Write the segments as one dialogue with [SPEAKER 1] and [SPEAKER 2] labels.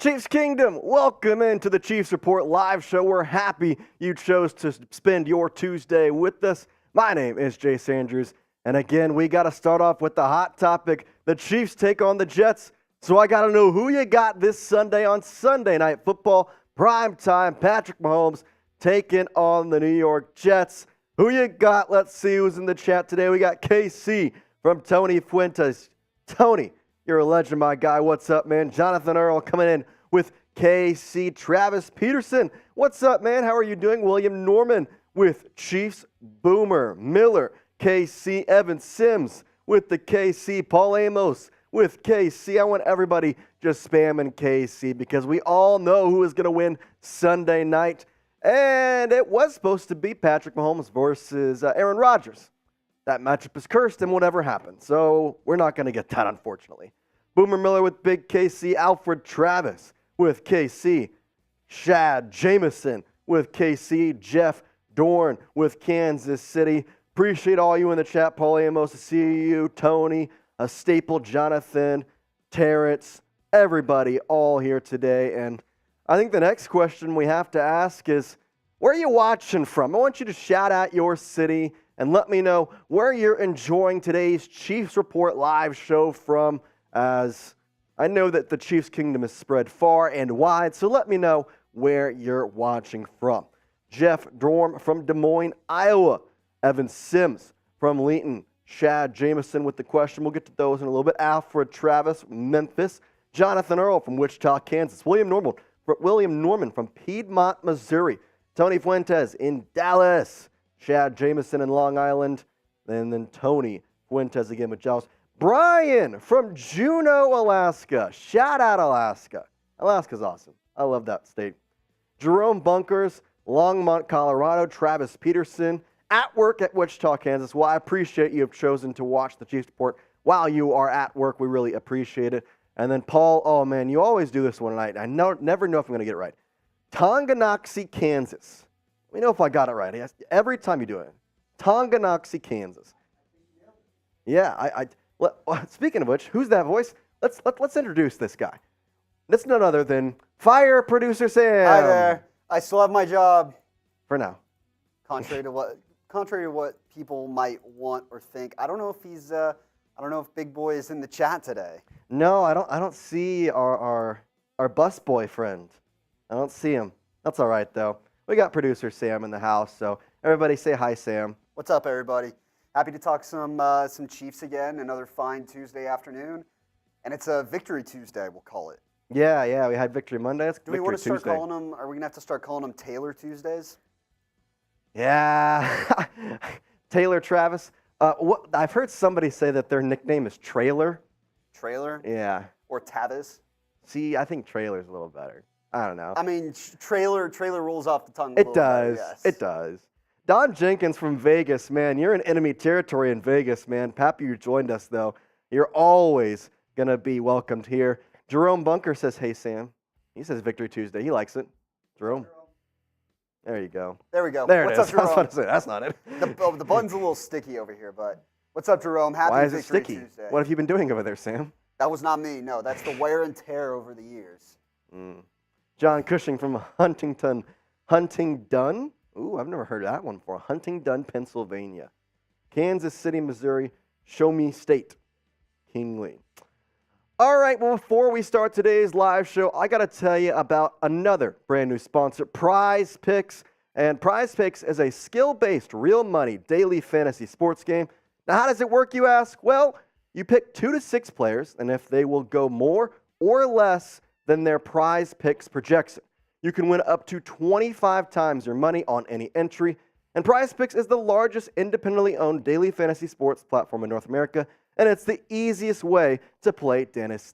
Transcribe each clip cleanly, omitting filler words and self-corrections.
[SPEAKER 1] Chiefs Kingdom, welcome into the Chiefs Report live show. We're happy you chose to spend your Tuesday with us. My name is Jace Andrews, and again, we got to start off with the hot topic. The Chiefs take on the Jets, so I got to know who you got this Sunday on Sunday Night Football. Prime time, Patrick Mahomes taking on the New York Jets. Who you got? Let's see who's in the chat today. We got KC from Tony Fuentes. Tony, you're a legend, my guy. What's up, man? Jonathan Earl coming in with KC. Travis Peterson, what's up, man? How are you doing? William Norman with Chiefs. Boomer Miller, KC. Evan Sims with the KC. Paul Amos with KC. I want everybody just spamming KC because we all know who is going to win Sunday night. And it was supposed to be Patrick Mahomes versus Aaron Rodgers. That matchup is cursed and whatever happened. So we're not going to get that, unfortunately. Boomer Miller with Big KC. Alfred Travis with KC. Shad Jameson with KC. Jeff Dorn with Kansas City. Appreciate all you in the chat. Paul Amos, see you. Tony, a Staple, Jonathan, Terrence, everybody all here today. And I think the next question we have to ask is, where are you watching from? I want you to shout out your city and let me know where you're enjoying today's Chiefs Report live show from, as I know that the Chiefs Kingdom is spread far and wide, so let me know where you're watching from. Jeff Dorm from Des Moines, Iowa. Evan Sims from Leeton. Shad Jameson with the question. We'll get to those in a little bit. Alfred Travis, Memphis. Jonathan Earl from Wichita, Kansas. William Norman from Piedmont, Missouri. Tony Fuentes in Dallas. Shad Jameson in Long Island. And then Tony Fuentes again with Giles. Brian from Juneau, Alaska. Shout out Alaska. Alaska's awesome. I love that state. Jerome Bunkers, Longmont, Colorado. Travis Peterson at work at Wichita, Kansas. Well, I appreciate you have chosen to watch the Chiefs Report while you are at work. We really appreciate it. And then Paul, oh man, you always do this one night. I never know if I'm going to get it right. Tonganoxie, Kansas. Let me know if I got it right. Every time you do it. Tonganoxie, Kansas. Yeah, speaking of which, who's that voice? Let's introduce this guy. That's none other than Fire Producer Sam.
[SPEAKER 2] Hi there. I still have my job.
[SPEAKER 1] For now.
[SPEAKER 2] Contrary to what people might want or think. I don't know if Big Boy is in the chat today.
[SPEAKER 1] No, I don't see our bus boyfriend. I don't see him. That's all right though. We got producer Sam in the house, so everybody say hi, Sam.
[SPEAKER 2] What's up, everybody? Happy to talk some Chiefs again. Another fine Tuesday afternoon, and it's a Victory Tuesday. We'll call it.
[SPEAKER 1] Yeah. We had Victory Monday. It's
[SPEAKER 2] Do we want to start
[SPEAKER 1] Tuesday.
[SPEAKER 2] calling them? Are we gonna have to start calling them Taylor Tuesdays?
[SPEAKER 1] Yeah, Taylor Travis. I've heard somebody say that their nickname is Trailer.
[SPEAKER 2] Trailer?
[SPEAKER 1] Yeah.
[SPEAKER 2] Or Tavis?
[SPEAKER 1] See, I think Trailer's a little better. I don't know.
[SPEAKER 2] I mean, trailer rolls off the tongue.
[SPEAKER 1] It does. It does. Don Jenkins from Vegas, man. You're in enemy territory in Vegas, man. Pappy, you joined us, though. You're always going to be welcomed here. Jerome Bunker says, hey, Sam. He says Victory Tuesday. He likes it. Jerome. There you go.
[SPEAKER 2] There we go.
[SPEAKER 1] There
[SPEAKER 2] What's
[SPEAKER 1] it
[SPEAKER 2] up,
[SPEAKER 1] is. I was
[SPEAKER 2] Jerome?
[SPEAKER 1] about to say, that's not it.
[SPEAKER 2] The button's a little sticky over here, but what's up, Jerome? Happy
[SPEAKER 1] Why is it
[SPEAKER 2] Victory
[SPEAKER 1] sticky?
[SPEAKER 2] Tuesday.
[SPEAKER 1] What have you been doing over there, Sam?
[SPEAKER 2] That was not me. No, that's the wear and tear over the years.
[SPEAKER 1] John Cushing from Huntingdon. Ooh, I've never heard of that one before. Huntingdon, Pennsylvania. Kansas City, Missouri. Show Me State. Kingley. All right, well, before we start today's live show, I got to tell you about another brand new sponsor, Prize Picks. And Prize Picks is a skill-based, real money daily fantasy sports game. Now, how does it work, you ask? Well, you pick 2 to 6 players, and if they will go more or less than their Prize Picks projects it, you can win up to 25 times your money on any entry. And Prize Picks is the largest independently owned daily fantasy sports platform in North America, and it's the easiest way to play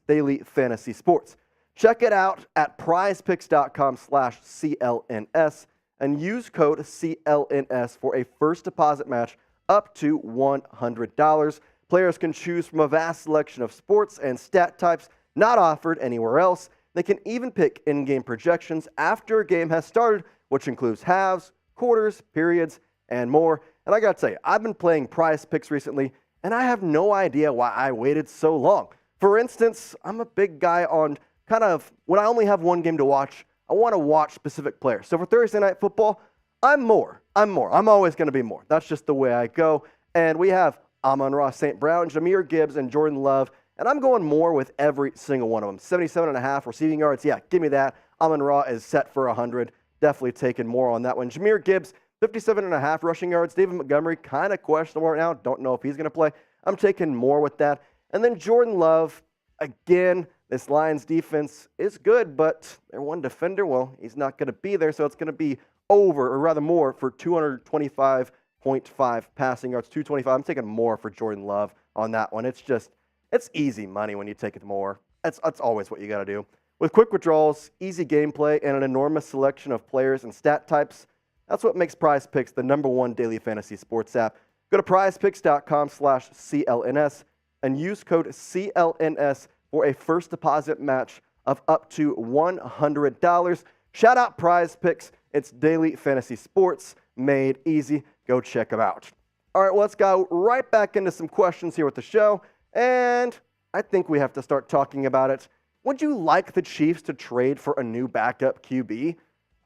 [SPEAKER 1] daily fantasy sports. Check it out at prizepicks.com/CLNS and use code CLNS for a first deposit match up to $100. Players can choose from a vast selection of sports and stat types not offered anywhere else. They can even pick in-game projections after a game has started, which includes halves, quarters, periods, and more. And I gotta tell you, I've been playing Prize Picks recently, and I have no idea why I waited so long. For instance, I'm a big guy on kind of, when I only have one game to watch, I want to watch specific players. So for Thursday Night Football, I'm more. I'm always going to be more. That's just the way I go. And we have Amon-Ra St. Brown, Jahmyr Gibbs, and Jordan Love. And I'm going more with every single one of them. 77.5 receiving yards. Yeah, give me that. Amon-Ra is set for 100. Definitely taking more on that one. Jahmyr Gibbs, 57.5 rushing yards. David Montgomery, kind of questionable right now. Don't know if he's going to play. I'm taking more with that. And then Jordan Love, again, this Lions defense is good, but their one defender, well, he's not going to be there, so it's going to be over, or rather more, for 225.5 passing yards, 225. I'm taking more for Jordan Love on that one. It's easy money when you take it more. That's always what you got to do. With quick withdrawals, easy gameplay, and an enormous selection of players and stat types, that's what makes Prize Picks the #1 daily fantasy sports app. Go to prizepicks.com/CLNS and use code CLNS for a first deposit match of up to $100. Shout out Prize Picks. It's daily fantasy sports made easy. Go check them out. All right, well, let's go right back into some questions here with the show. And I think we have to start talking about it. Would you like the Chiefs to trade for a new backup QB?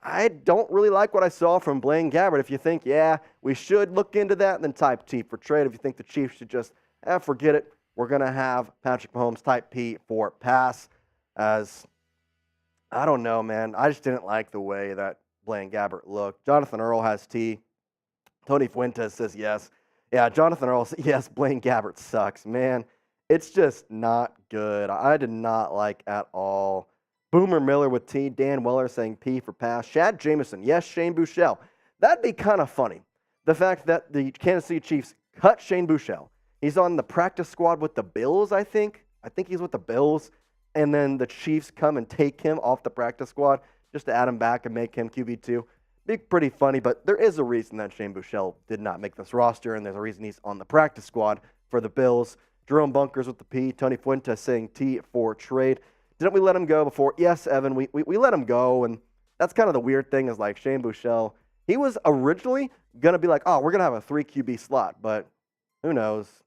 [SPEAKER 1] I don't really like what I saw from Blaine Gabbert. If you think, yeah, we should look into that, then type T for trade. If you think the Chiefs should just, forget it, we're going to have Patrick Mahomes type P for pass. As, I don't know, man. I just didn't like the way that Blaine Gabbert looked. Jonathan Earl has T. Tony Fuentes says yes. Yeah, Jonathan Earl says yes. Blaine Gabbert sucks, man. It's just not good. I did not like at all. Boomer Miller with T. Dan Weller saying P for pass. Shad Jameson, yes. Shane Buechele. That'd be kind of funny. The fact that the Kansas City Chiefs cut Shane Buechele. He's on the practice squad with the Bills, I think. I think he's with the Bills. And then the Chiefs come and take him off the practice squad just to add him back and make him QB2. Be pretty funny, but there is a reason that Shane Buechele did not make this roster, and there's a reason he's on the practice squad for the Bills. Jerome Bunkers with the P. Tony Fuentes saying T for trade. Didn't we let him go before? Yes, Evan, we let him go, and that's kind of the weird thing is like Shane Buechele, he was originally going to be like, oh, we're going to have a 3 QB slot, but who knows?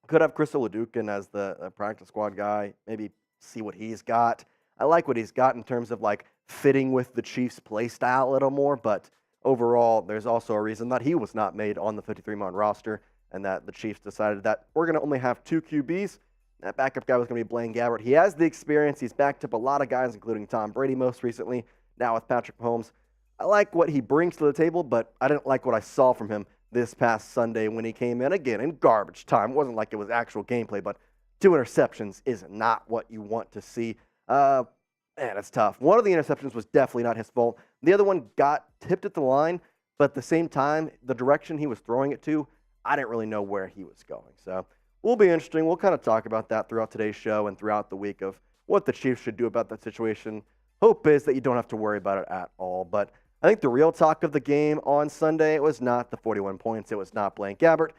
[SPEAKER 1] Could have Chris Oladukin as the practice squad guy, maybe see what he's got. I like what he's got in terms of like fitting with the Chiefs' play style a little more, but overall, there's also a reason that he was not made on the 53-man roster and that the Chiefs decided that we're going to only have 2 QBs. That backup guy was going to be Blaine Gabbert. He has the experience. He's backed up a lot of guys, including Tom Brady most recently, now with Patrick Mahomes. I like what he brings to the table, but I didn't like what I saw from him this past Sunday when he came in, again, in garbage time. It wasn't like it was actual gameplay, but 2 interceptions is not what you want to see. Man, it's tough. One of the interceptions was definitely not his fault. The other one got tipped at the line, but at the same time, the direction he was throwing it to, I didn't really know where he was going. So will be interesting. We'll kind of talk about that throughout today's show and throughout the week of what the Chiefs should do about that situation. Hope is that you don't have to worry about it at all. But I think the real talk of the game on Sunday, it was not the 41 points. It was not Blaine Gabbert.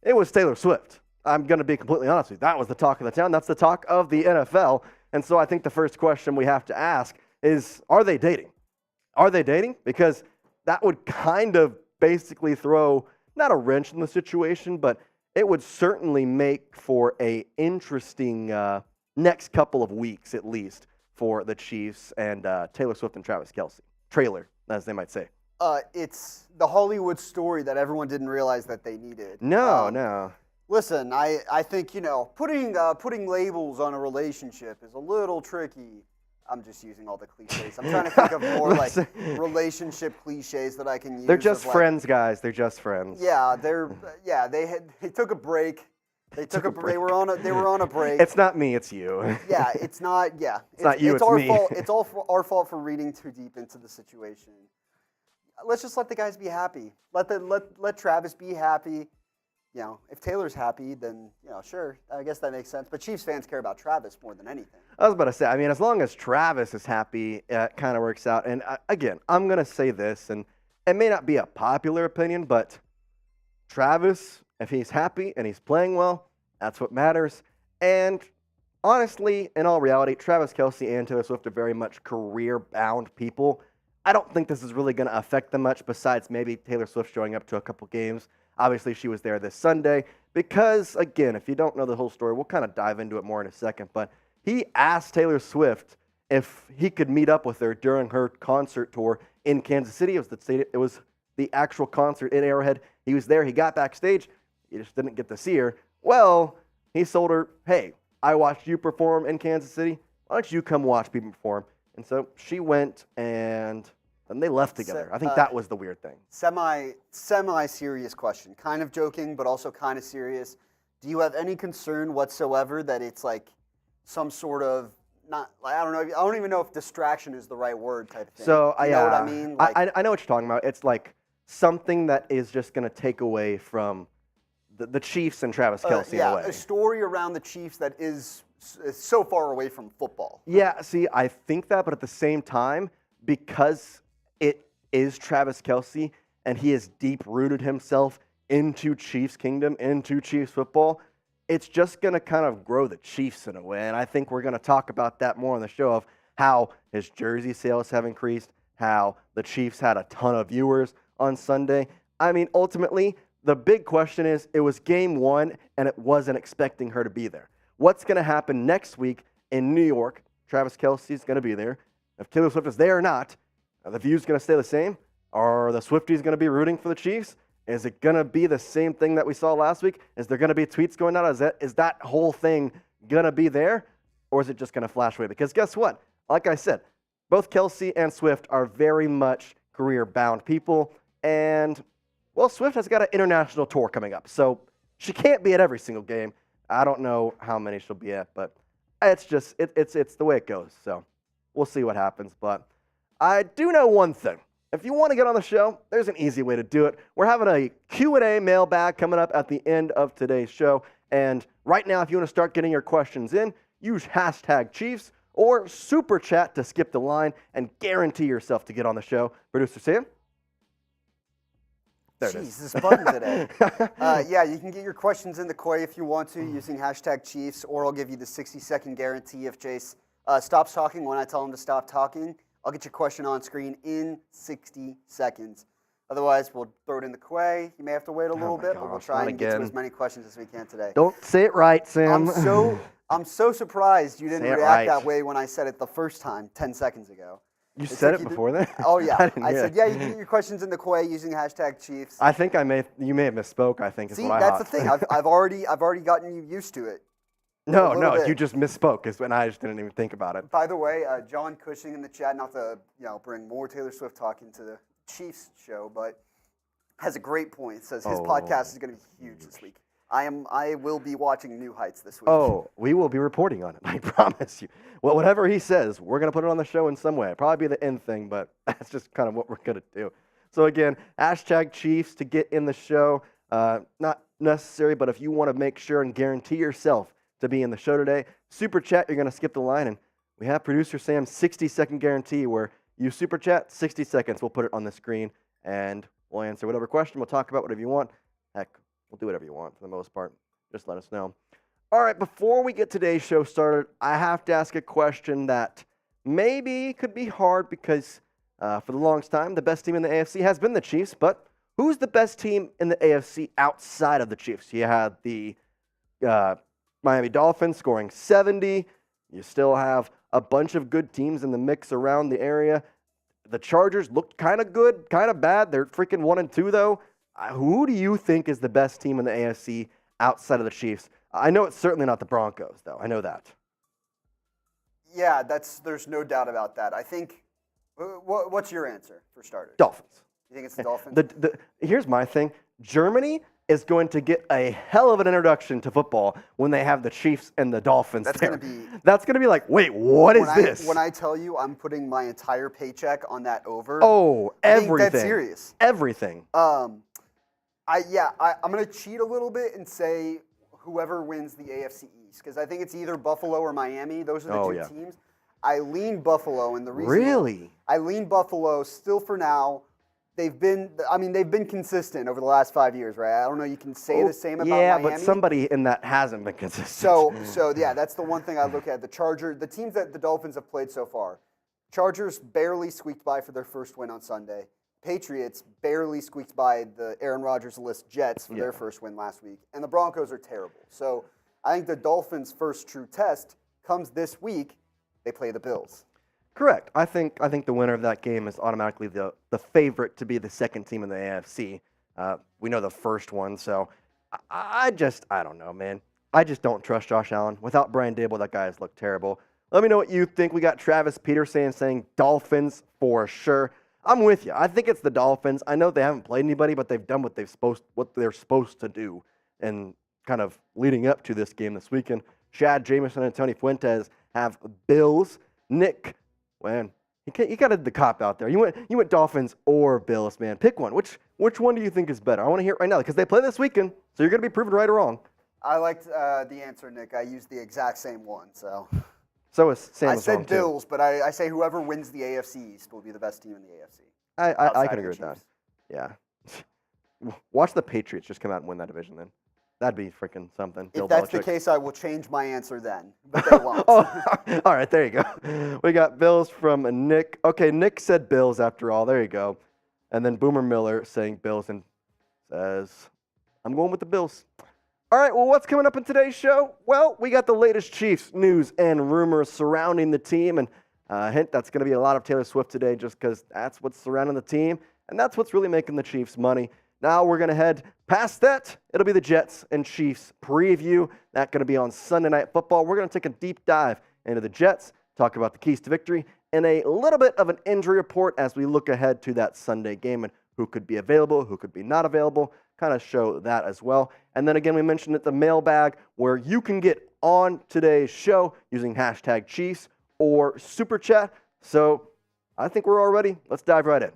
[SPEAKER 1] It was Taylor Swift. I'm going to be completely honest with you. That was the talk of the town. That's the talk of the NFL. And so I think the first question we have to ask is, are they dating? Are they dating? Because that would kind of basically throw, not a wrench in the situation, but it would certainly make for a interesting next couple of weeks at least for the Chiefs and Taylor Swift and Travis Kelce. Trailer, as they might say.
[SPEAKER 2] It's the Hollywood story that everyone didn't realize that they needed.
[SPEAKER 1] No.
[SPEAKER 2] Listen, I think, putting labels on a relationship is a little tricky. I'm just using all the cliches. I'm trying to think of more like relationship cliches that I can use.
[SPEAKER 1] They're just friends, guys. They're just friends.
[SPEAKER 2] Yeah, they took a break. They were on a break.
[SPEAKER 1] It's not me, it's you.
[SPEAKER 2] Yeah, it's not. Yeah,
[SPEAKER 1] it's not you. It's
[SPEAKER 2] our
[SPEAKER 1] me.
[SPEAKER 2] fault. It's all our fault for reading too deep into the situation. Let's just let the guys be happy. Let Travis be happy. If Taylor's happy, then, sure, I guess that makes sense. But Chiefs fans care about Travis more than anything.
[SPEAKER 1] I was about to say, as long as Travis is happy, it kind of works out. And again, I'm going to say this, and it may not be a popular opinion, but Travis, if he's happy and he's playing well, that's what matters. And honestly, in all reality, Travis Kelce and Taylor Swift are very much career-bound people. I don't think this is really going to affect them much besides maybe Taylor Swift showing up to a couple games. Obviously, she was there this Sunday because, again, if you don't know the whole story, we'll kind of dive into it more in a second, but he asked Taylor Swift if he could meet up with her during her concert tour in Kansas City. It was the actual concert in Arrowhead. He was there. He got backstage. He just didn't get to see her. Well, he told her, hey, I watched you perform in Kansas City. Why don't you come watch me perform? And so she went, and then they left together. I think that was the weird thing.
[SPEAKER 2] Semi-serious question. Kind of joking, but also kind of serious. Do you have any concern whatsoever that it's like some sort of, not, I don't even know if distraction is the right word type of thing.
[SPEAKER 1] So,
[SPEAKER 2] you know what I mean? Like,
[SPEAKER 1] I know what you're talking about. It's like something that is just going to take away from the Chiefs and Travis Kelce in a way.
[SPEAKER 2] A story around the Chiefs that is so far away from football.
[SPEAKER 1] Yeah, see, I think that, but at the same time, because it is Travis Kelce and he has deep-rooted himself into Chiefs kingdom, into Chiefs football, it's just going to kind of grow the Chiefs in a way. And I think we're going to talk about that more on the show of how his jersey sales have increased, how the Chiefs had a ton of viewers on Sunday. I mean, ultimately, the big question is, it was game one, and it wasn't expecting her to be there. What's going to happen next week in New York? Travis Kelce is going to be there. If Taylor Swift is there or not, are the views going to stay the same? Are the Swifties going to be rooting for the Chiefs? Is it going to be the same thing that we saw last week? Is there going to be tweets going out? Is that whole thing going to be there? Or is it just going to flash away? Because guess what? Like I said, both Kelce and Swift are very much career-bound people. And, well, Swift has got an international tour coming up. So she can't be at every single game. I don't know how many she'll be at, but it's just, it's the way it goes. So we'll see what happens. But I do know one thing. If you want to get on the show, there's an easy way to do it. We're having a Q&A mailbag coming up at the end of today's show. And right now, if you want to start getting your questions in, use hashtag Chiefs or Super Chat to skip the line and guarantee yourself to get on the show. Producer Sam? There it is.
[SPEAKER 2] This button today. Yeah, you can get your questions in the Koi if you want to using hashtag Chiefs, or I'll give you the 60-second guarantee if Jace stops talking when I tell him to stop talking. I'll get your question on screen in 60 seconds. Otherwise, we'll throw it in the Koi. You may have to wait a little bit, but we'll try and get to as many questions as we can today.
[SPEAKER 1] Don't say it right, Sam.
[SPEAKER 2] I'm so surprised you didn't react that way when I said it the first time 10 seconds ago.
[SPEAKER 1] You said it before that?
[SPEAKER 2] Oh, yeah. I said, yeah, you can get your questions in the Koi using hashtag Chiefs.
[SPEAKER 1] I think you may have misspoke, I think, is what I
[SPEAKER 2] thought. See, that's the thing. I've already gotten you used to it.
[SPEAKER 1] No, you just misspoke, is when I just didn't even think about it.
[SPEAKER 2] By the way, John Cushing in the chat, not to bring more Taylor Swift talk into the Chiefs show, but has a great point. It says his podcast is going to be huge this week. I will be watching New Heights this week. Oh,
[SPEAKER 1] we will be reporting on it, I promise you. Well, whatever he says, we're going to put it on the show in some way. Probably be the end thing, but that's just kind of what we're going to do. So again, hashtag Chiefs to get in the show. Not necessary, but if you want to make sure and guarantee yourself to be in the show today, Super Chat, you're going to skip the line, and we have producer Sam's 60-second guarantee where you Super Chat, 60 seconds, we'll put it on the screen, and we'll answer whatever question. We'll talk about whatever you want. Heck, we'll do whatever you want for the most part. Just let us know. All right, before we get today's show started, I have to ask a question that maybe could be hard because for the longest time, the best team in the AFC has been the Chiefs, but who's the best team in the AFC outside of the Chiefs? You had the Miami Dolphins scoring 70. You still have a bunch of good teams in the mix around the area. The Chargers looked kind of good, kind of bad. They're freaking 1-2, though. Who do you think is the best team in the AFC outside of the Chiefs? I know it's certainly not the Broncos, though. I know that.
[SPEAKER 2] Yeah, there's no doubt about that. I think, what's your answer for starters?
[SPEAKER 1] Dolphins.
[SPEAKER 2] You think it's the Dolphins?
[SPEAKER 1] Here's my thing. Germany is going to get a hell of an introduction to football when they have the Chiefs and the Dolphins
[SPEAKER 2] That's
[SPEAKER 1] there.
[SPEAKER 2] That's
[SPEAKER 1] going to be like, wait, what is this?
[SPEAKER 2] When I tell you I'm putting my entire paycheck on that over.
[SPEAKER 1] Oh, everything.
[SPEAKER 2] I think that's serious.
[SPEAKER 1] Everything.
[SPEAKER 2] I'm going to cheat a little bit and say whoever wins the AFC East, because I think it's either Buffalo or Miami. Those are the two teams. I lean Buffalo, and the reason
[SPEAKER 1] really
[SPEAKER 2] I lean Buffalo still for now. They've been consistent over the last 5 years, right? I don't know. You can say the same about Miami.
[SPEAKER 1] Yeah, but somebody in that hasn't been consistent.
[SPEAKER 2] So yeah, that's the one thing I look at. The teams that the Dolphins have played so far. Chargers barely squeaked by for their first win on Sunday. Patriots barely squeaked by the Aaron Rodgers-less Jets for their first win last week. And the Broncos are terrible. So I think the Dolphins' first true test comes this week. They play the Bills.
[SPEAKER 1] Correct. I think the winner of that game is automatically the favorite to be the second team in the AFC. We know the first one, so I don't know, man. I just don't trust Josh Allen. Without Brian Dable, that guy has looked terrible. Let me know what you think. We got Travis Peterson saying Dolphins for sure. I'm with you. I think it's the Dolphins. I know they haven't played anybody, but they've done what they're supposed to do, and kind of leading up to this game this weekend. Chad Jameson and Tony Fuentes have Bills. Nick, man, you got the cop out there. You went Dolphins or Bills, man. Pick one. Which one do you think is better? I want to hear it right now because they play this weekend, so you're going to be proven right or wrong.
[SPEAKER 2] I liked the answer, Nick. I used the exact same one.
[SPEAKER 1] So is Sam.
[SPEAKER 2] I said Bills, but I say whoever wins the AFC East will be the best team in the AFC.
[SPEAKER 1] I can agree with that. Yeah. Watch the Patriots just come out and win that division then. That'd be freaking something.
[SPEAKER 2] If that's the case, I will change my answer then. But they won't.
[SPEAKER 1] All right, there you go. We got Bills from Nick. Okay, Nick said Bills after all. There you go. And then Boomer Miller saying Bills and says, I'm going with the Bills. All right, well, what's coming up in today's show? Well, we got the latest Chiefs news and rumors surrounding the team. And hint, that's going to be a lot of Taylor Swift today just because that's what's surrounding the team. And that's what's really making the Chiefs money. Now we're going to head past that. It'll be the Jets and Chiefs preview. That's going to be on Sunday Night Football. We're going to take a deep dive into the Jets, talk about the keys to victory, and a little bit of an injury report as we look ahead to that Sunday game and who could be available, who could be not available, kind of show that as well. And then again, we mentioned at the mailbag where you can get on today's show using hashtag Chiefs or Super Chat. So I think we're all ready. Let's dive right in.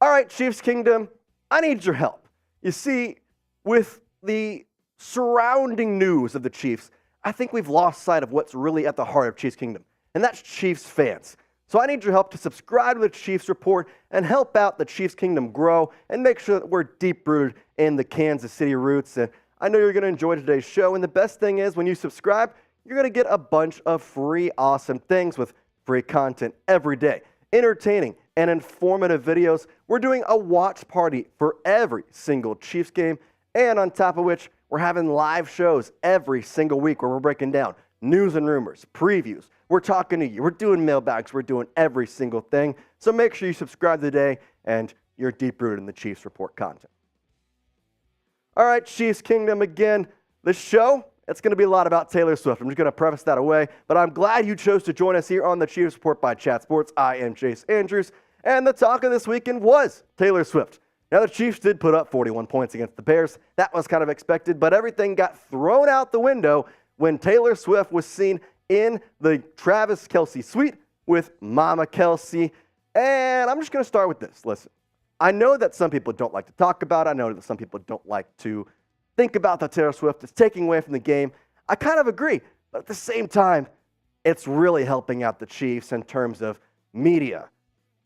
[SPEAKER 1] All right, Chiefs Kingdom, I need your help. You see, with the surrounding news of the Chiefs, I think we've lost sight of what's really at the heart of Chiefs Kingdom, and that's Chiefs fans. So I need your help to subscribe to the Chiefs Report and help out the Chiefs Kingdom grow and make sure that we're deep-rooted in the Kansas City roots. And I know you're going to enjoy today's show, and the best thing is when you subscribe, you're going to get a bunch of free awesome things with free content every day. Entertaining and informative videos. We're doing a watch party for every single Chiefs game, and on top of which, we're having live shows every single week where we're breaking down news and rumors, previews. We're talking to you. We're doing mailbags. We're doing every single thing. So make sure you subscribe today, and you're deep-rooted in the Chiefs Report content. All right, Chiefs Kingdom, again, this show, it's going to be a lot about Taylor Swift. I'm just going to preface that away, but I'm glad you chose to join us here on the Chiefs Report by Chat Sports. I am Jace Andrews, and the talk of this weekend was Taylor Swift. Now, the Chiefs did put up 41 points against the Bears. That was kind of expected, but everything got thrown out the window when Taylor Swift was seen in the Travis Kelce suite with Mama Kelce. And I'm just going to start with this. Listen, I know that some people don't like to talk about it. I know that some people don't like to think about that Taylor Swift is taking away from the game. I kind of agree, but at the same time, it's really helping out the Chiefs in terms of media,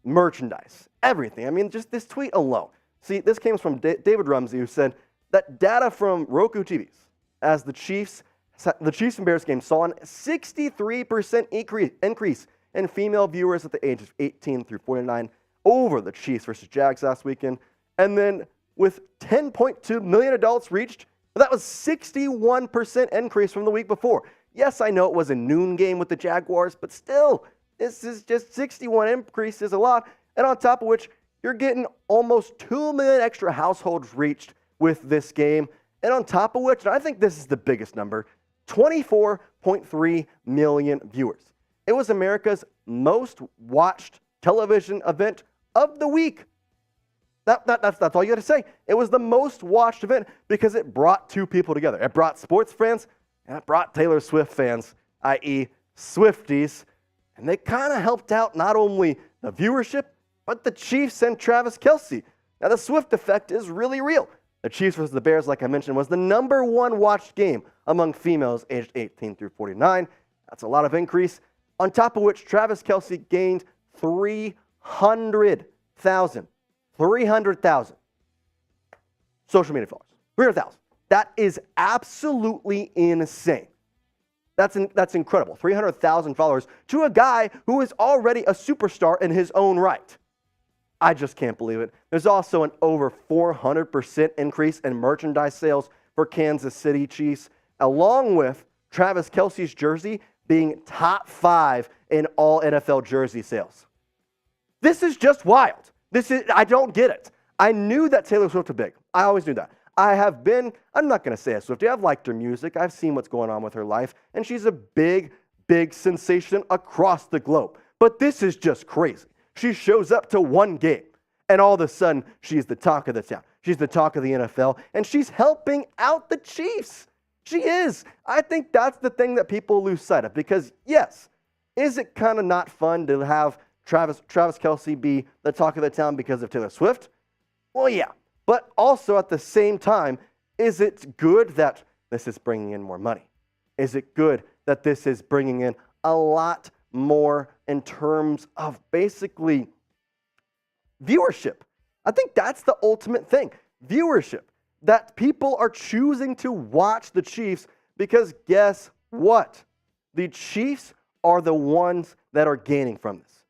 [SPEAKER 1] merchandise, everything. I mean, just this tweet alone. See, this came from David Rumsey, who said that data from Roku TVs as the Chiefs and Bears game saw a 63% increase in female viewers at the age of 18 through 49 over the Chiefs versus Jags last weekend. And then with 10.2 million adults reached, that was 61% increase from the week before. Yes, I know it was a noon game with the Jaguars, but still, this is just 61 increase is a lot. And on top of which, you're getting almost 2 million extra households reached with this game. And on top of which, and I think this is the biggest number, 24.3 million viewers. It was America's most watched television event of the week. That's all you got to say. It was the most watched event because it brought two people together. It brought sports fans and it brought Taylor Swift fans, i.e. swifties. And they kind of helped out not only the viewership, but the Chiefs and Travis Kelce. Now, the Swift effect is really real. The Chiefs versus the Bears, like I mentioned, was the #1 watched game among females aged 18 through 49. That's a lot of increase. On top of which, Travis Kelce gained 300,000 social media followers. 300,000. That is absolutely insane. That's incredible. 300,000 followers to a guy who is already a superstar in his own right. I just can't believe it. There's also an over 400% increase in merchandise sales for Kansas City Chiefs, along with Travis Kelce's jersey being top 5 in all NFL jersey sales. This is just wild. I don't get it. I knew that Taylor Swift was big. I always knew that. I'm not going to say a Swiftie. I've liked her music. I've seen what's going on with her life. And she's a big, big sensation across the globe. But this is just crazy. She shows up to one game, and all of a sudden, she's the talk of the town. She's the talk of the NFL, and she's helping out the Chiefs. She is. I think that's the thing that people lose sight of. Because, yes, is it kind of not fun to have Travis Kelce be the talk of the town because of Taylor Swift? Well, yeah. But also at the same time, is it good that this is bringing in more money? Is it good that this is bringing in a lot more in terms of basically viewership? I think that's the ultimate thing. Viewership. That people are choosing to watch the Chiefs because guess what? The Chiefs are the ones that are gaining from this.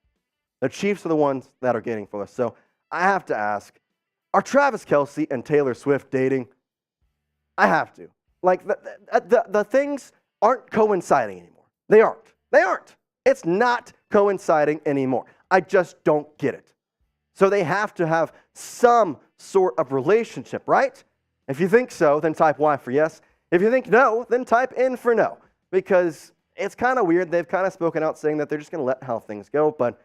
[SPEAKER 1] The Chiefs are the ones that are gaining from this. So I have to ask, are Travis Kelce and Taylor Swift dating? I have to. Like, the things aren't coinciding anymore. They aren't. They aren't. It's not coinciding anymore. I just don't get it. So they have to have some sort of relationship, right? If you think so, then type Y for yes. If you think no, then type N for no. Because it's kind of weird. They've kind of spoken out saying that they're just going to let how things go, but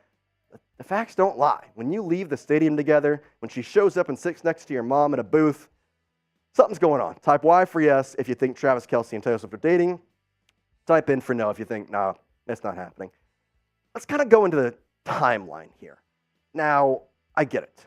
[SPEAKER 1] the facts don't lie. When you leave the stadium together, when she shows up and sits next to your mom in a booth, something's going on. Type Y for yes if you think Travis Kelce and Taylor Swift are dating. Type in for no if you think, no, it's not happening. Let's kind of go into the timeline here. Now, I get it.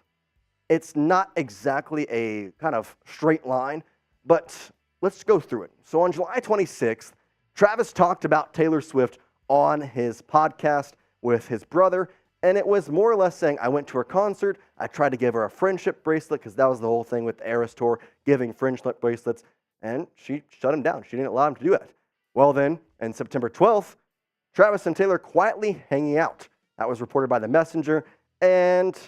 [SPEAKER 1] It's not exactly a kind of straight line, but let's go through it. So on July 26th, Travis talked about Taylor Swift on his podcast with his brother, and it was more or less saying, I went to her concert, I tried to give her a friendship bracelet, because that was the whole thing with the Eras Tour, giving friendship bracelets, and she shut him down. She didn't allow him to do that. Well then, on September 12th, Travis and Taylor quietly hanging out. That was reported by The Messenger, and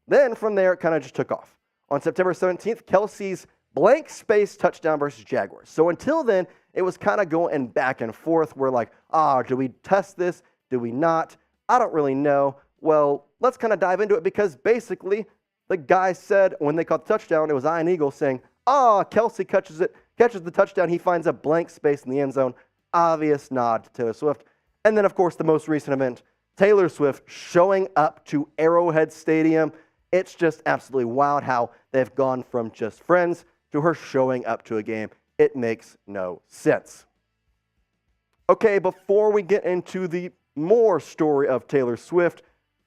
[SPEAKER 1] then from there, it kind of just took off. On September 17th, Kelce's blank space touchdown versus Jaguars. So until then, it was kind of going back and forth. We're like, do we test this? Do we not? I don't really know. Well, let's kind of dive into it because basically the guy said when they caught the touchdown, it was Ian Eagle saying, Kelce catches the touchdown. He finds a blank space in the end zone. Obvious nod to Taylor Swift. And then, of course, the most recent event, Taylor Swift showing up to Arrowhead Stadium. It's just absolutely wild how they've gone from just friends to her showing up to a game. It makes no sense. Okay, before we get into the more story of Taylor Swift,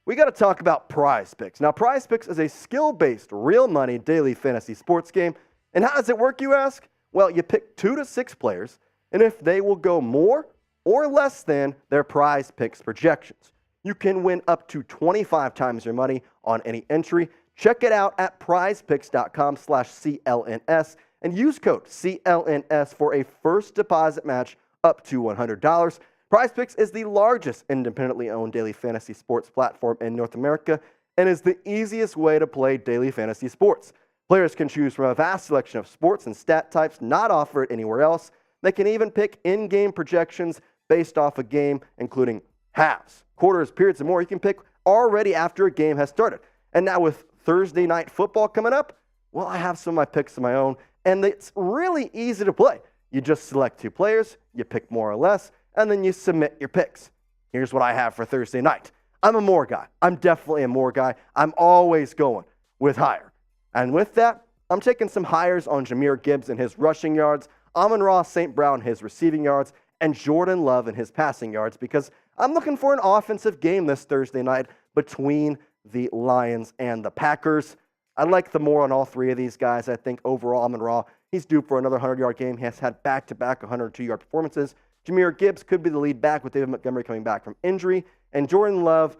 [SPEAKER 1] we got to talk about Prize Picks. Now, Prize Picks is a skill-based, real money daily fantasy sports game. And how does it work, you ask? Well, you pick 2 to 6 players, and if they will go more or less than their Prize Picks projections, you can win up to 25 times your money on any entry. Check it out at prizepicks.com/CLNS and use code CLNS for a first deposit match up to $100. Prize Picks is the largest independently owned daily fantasy sports platform in North America and is the easiest way to play daily fantasy sports. Players can choose from a vast selection of sports and stat types not offered anywhere else. They can even pick in-game projections based off a game, including halves, quarters, periods, and more. You can pick already after a game has started. And now with Thursday night football coming up, well, I have some of my picks of my own, and it's really easy to play. You just select 2 players, you pick more or less, and then you submit your picks. Here's what I have for Thursday night. I'm a more guy. I'm definitely a more guy. I'm always going with higher. And with that, I'm taking some hires on Jahmyr Gibbs and his rushing yards, Amon-Ra St. Brown his receiving yards, and Jordan Love and his passing yards because I'm looking for an offensive game this Thursday night between the Lions and the Packers. I like the more on all 3 of these guys. I think overall Amon-Ra, he's due for another 100-yard game. He has had back-to-back 102-yard performances. Jahmyr Gibbs could be the lead back with David Montgomery coming back from injury. And Jordan Love,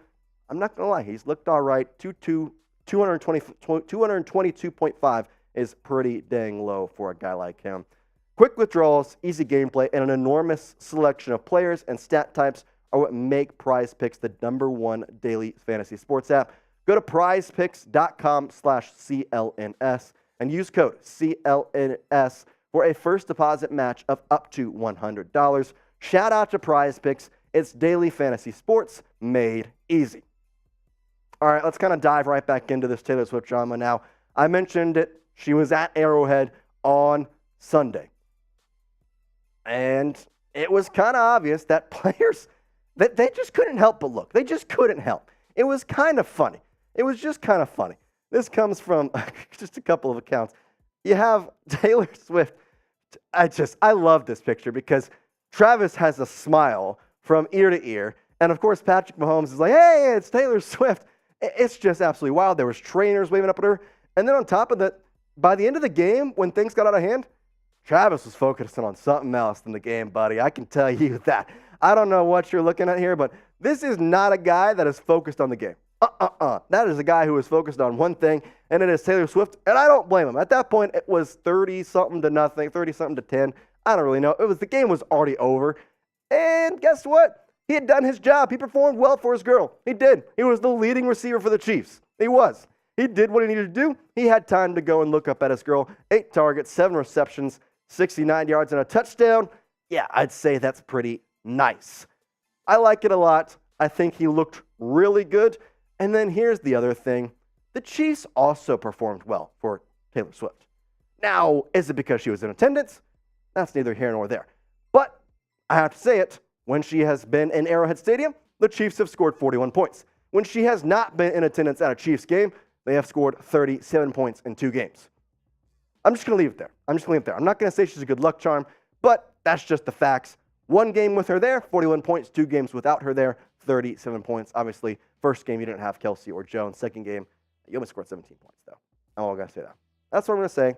[SPEAKER 1] I'm not going to lie, he's looked all right. 222.5 is pretty dang low for a guy like him. Quick withdrawals, easy gameplay, and an enormous selection of players and stat types are what make Prize Picks the #1 daily fantasy sports app. Go to prizepicks.com/CLNS and use code CLNS for a first deposit match of up to $100. Shout out to Prize Picks. It's daily fantasy sports made easy. All right, let's kind of dive right back into this Taylor Swift drama now. I mentioned it. She was at Arrowhead on Sunday. And it was kind of obvious that players, that they just couldn't help but look. They just couldn't help. It was kind of funny. It was just kind of funny. This comes from just a couple of accounts. You have Taylor Swift. I love this picture because Travis has a smile from ear to ear. And of course, Patrick Mahomes is like, hey, it's Taylor Swift. It's just absolutely wild. There was trainers waving up at her. And then on top of that, by the end of the game, when things got out of hand, Travis was focusing on something else than the game, buddy. I can tell you that. I don't know what you're looking at here, but this is not a guy that is focused on the game. That is a guy who is focused on one thing, and it is Taylor Swift, and I don't blame him. At that point, it was 30-something to nothing, 30-something to 10. I don't really know. The game was already over, and guess what? He had done his job. He performed well for his girl. He did. He was the leading receiver for the Chiefs. He was. He did what he needed to do. He had time to go and look up at his girl. 8 targets, 7 receptions, 69 yards, and a touchdown. Yeah, I'd say that's pretty nice. I like it a lot. I think he looked really good. And then here's the other thing. The Chiefs also performed well for Taylor Swift. Now, is it because she was in attendance? That's neither here nor there. But I have to say it. When she has been in Arrowhead Stadium, the Chiefs have scored 41 points. When she has not been in attendance at a Chiefs game, they have scored 37 points in 2 games. I'm just going to leave it there. I'm not going to say she's a good luck charm, but that's just the facts. 1 game with her there, 41 points. 2 games without her there, 37 points. Obviously, first game you didn't have Kelce or Jones. Second game, you only scored 17 points, though. I'm all going to say that. That's what I'm going to say.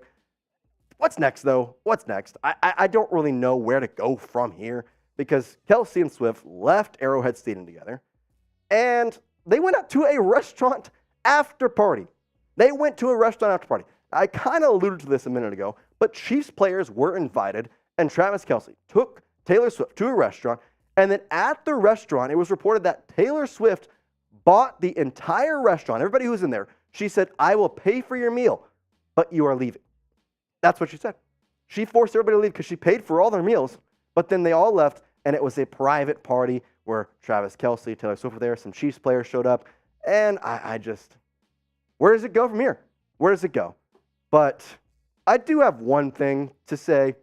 [SPEAKER 1] What's next, though? What's next? I don't really know where to go from here because Kelce and Swift left Arrowhead Stadium together, and they went out to a restaurant after party. They went to a restaurant after party. I kind of alluded to this a minute ago, but Chiefs players were invited, and Travis Kelce took Taylor Swift to a restaurant, and then at the restaurant, it was reported that Taylor Swift bought the entire restaurant, everybody who was in there. She said, I will pay for your meal, but you are leaving. That's what she said. She forced everybody to leave because she paid for all their meals, but then they all left, and it was a private party where Travis Kelce, Taylor Swift were there, some Chiefs players showed up, and I just, where does it go from here? Where does it go? But I do have one thing to say.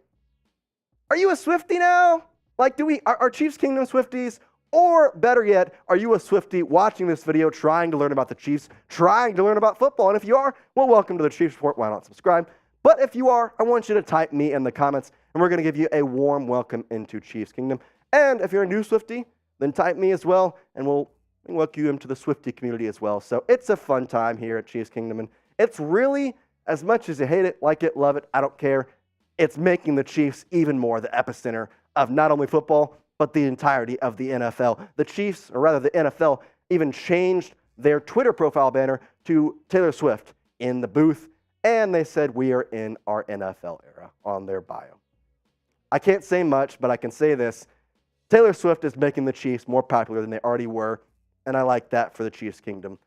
[SPEAKER 1] Are you a Swiftie now? Like, are Chiefs Kingdom Swifties? Or better yet, are you a Swiftie watching this video, trying to learn about the Chiefs, trying to learn about football? And if you are, well, welcome to the Chiefs Report. Why not subscribe? But if you are, I want you to type me in the comments, and we're going to give you a warm welcome into Chiefs Kingdom. And if you're a new Swiftie, then type me as well, and we'll welcome you into the Swiftie community as well. So it's a fun time here at Chiefs Kingdom, and it's really, as much as you hate it, like it, love it, I don't care, it's making the Chiefs even more the epicenter of not only football, but the entirety of the NFL. The Chiefs, or rather the NFL, even changed their Twitter profile banner to Taylor Swift in the booth, and they said we are in our NFL era on their bio. I can't say much, but I can say this. Taylor Swift is making the Chiefs more popular than they already were, and I like that for the Chiefs Kingdom.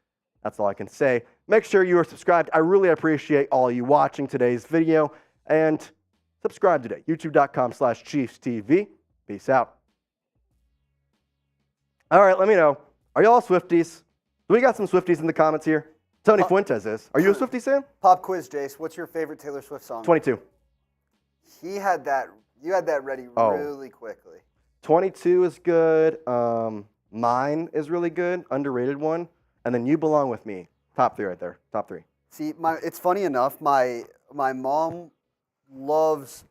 [SPEAKER 1] That's all I can say. Make sure you are subscribed. I really appreciate all you watching today's video, and subscribe today. YouTube.com/ChiefsTV. Peace out. All right, let me know. Are y'all Swifties? We got some Swifties in the comments here. Tony Fuentes is. Are you a Swiftie, Sam?
[SPEAKER 2] Pop quiz, Jace. What's your favorite Taylor Swift song?
[SPEAKER 1] 22.
[SPEAKER 2] You had that ready really quickly.
[SPEAKER 1] 22 is good. Mine is really good. Underrated one. And then You Belong With Me. Top 3 right there. Top 3.
[SPEAKER 2] See, it's funny enough. My mom loves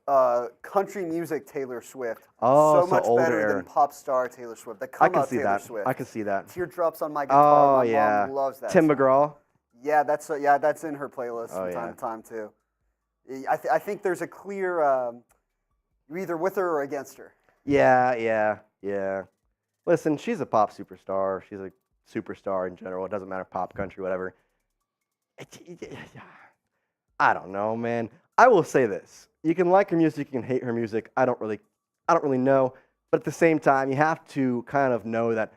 [SPEAKER 2] country music Taylor Swift so much better than pop star Taylor Swift.
[SPEAKER 1] I can see that. I can see that.
[SPEAKER 2] Teardrops on My Guitar.
[SPEAKER 1] Oh,
[SPEAKER 2] my mom loves that.
[SPEAKER 1] Tim
[SPEAKER 2] song.
[SPEAKER 1] McGraw.
[SPEAKER 2] Yeah, that's in her playlist from time to time too. I think there's a clear you're either with her or against her.
[SPEAKER 1] Yeah. Listen, she's a pop superstar. She's a superstar in general. It doesn't matter, pop, country, whatever. I don't know, man. I will say this. You can like her music, you can hate her music. I don't really know. But at the same time, you have to kind of know that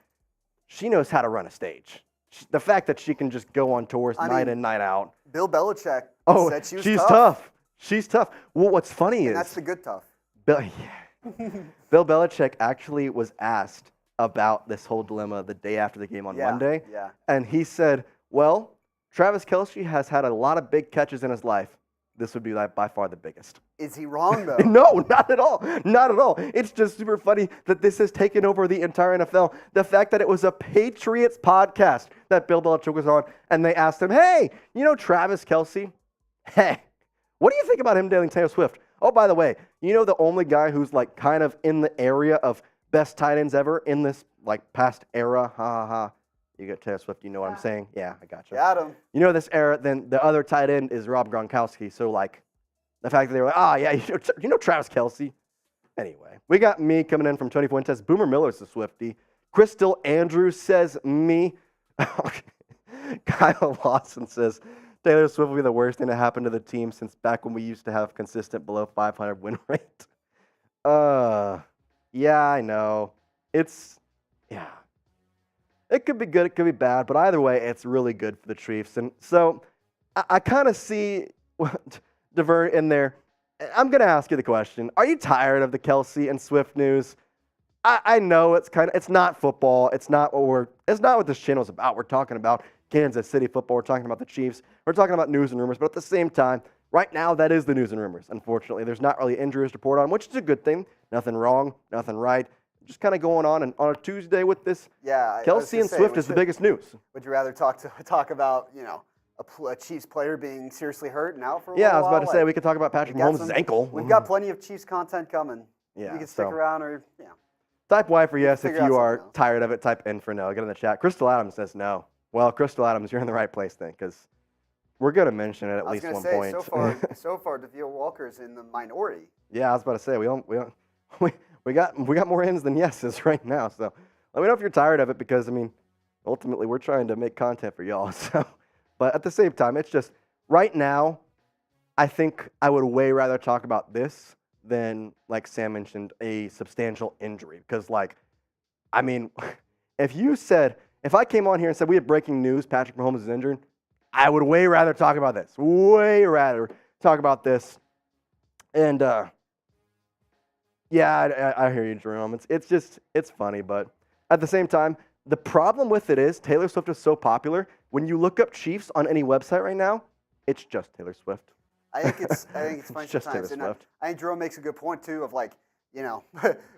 [SPEAKER 1] she knows how to run a stage. the fact that she can just go on tours night in, night out.
[SPEAKER 2] Bill Belichick said she was
[SPEAKER 1] she's
[SPEAKER 2] tough.
[SPEAKER 1] tough. She's tough. Well, what's funny is
[SPEAKER 2] that's the good tough.
[SPEAKER 1] Bill Belichick actually was asked about this whole dilemma the day after the game on Monday.
[SPEAKER 2] Yeah.
[SPEAKER 1] And he said, well, Travis Kelce has had a lot of big catches in his life. This would be by far the biggest.
[SPEAKER 2] Is he wrong, though?
[SPEAKER 1] No, not at all. Not at all. It's just super funny that this has taken over the entire NFL. The fact that it was a Patriots podcast that Bill Belichick was on, and they asked him, hey, you know Travis Kelce? Hey, what do you think about him dating Taylor Swift? Oh, by the way, you know the only guy who's like kind of in the area of best tight ends ever in this like past era? Ha ha ha. You get Taylor Swift, you know what I'm saying? Yeah, I got you.
[SPEAKER 2] Got him.
[SPEAKER 1] You know this era, then the other tight end is Rob Gronkowski. So, like, the fact that they were like, yeah, you know Travis Kelce. Anyway, we got me coming in from Tony Fuentes. Boomer Miller's a Swiftie. Crystal Andrews says me. Kyle Lawson says, Taylor Swift will be the worst thing to happen to the team since back when we used to have consistent below 500 win rate. Yeah, I know. Yeah. It could be good, it could be bad, but either way, it's really good for the Chiefs. And so I kind of see Devert in there. I'm going to ask you the question. Are you tired of the Kelce and Swift news? I know it's not football. It's not what this channel is about. We're talking about Kansas City football. We're talking about the Chiefs. We're talking about news and rumors. But at the same time, right now, that is the news and rumors. Unfortunately, there's not really injuries to report on, which is a good thing. Nothing wrong, nothing right. Just kind of going on, and on a Tuesday with this, Kelce and Swift is the biggest news.
[SPEAKER 2] Would you rather talk about a Chiefs player being seriously hurt and out for a while?
[SPEAKER 1] Yeah, I was about to say we could talk about Patrick Mahomes' ankle.
[SPEAKER 2] We've got plenty of Chiefs content coming.
[SPEAKER 1] Yeah,
[SPEAKER 2] you can stick around or
[SPEAKER 1] Type Y for yes if you are tired of it. Type N for no. Get in the chat. Crystal Adams says no. Well, Crystal Adams, you're in the right place then, because we're going to mention it at least one point.
[SPEAKER 2] So far, DeVille Walker's in the minority.
[SPEAKER 1] Yeah, I was about to say we got more ins than yeses right now. So let me know if you're tired of it, because I mean, ultimately we're trying to make content for y'all. So, but at the same time, it's just right now, I think I would way rather talk about this than, like Sam mentioned, a substantial injury. Because, like, I mean, if I came on here and said we had breaking news, Patrick Mahomes is injured, I would way rather talk about this. Way rather talk about this. And yeah, I hear you, Jerome. It's funny, but at the same time, the problem with it is Taylor Swift is so popular. When you look up Chiefs on any website right now, it's just Taylor Swift.
[SPEAKER 2] I think it's funny
[SPEAKER 1] just
[SPEAKER 2] sometimes.
[SPEAKER 1] Taylor Swift.
[SPEAKER 2] I think Jerome makes a good point too of like,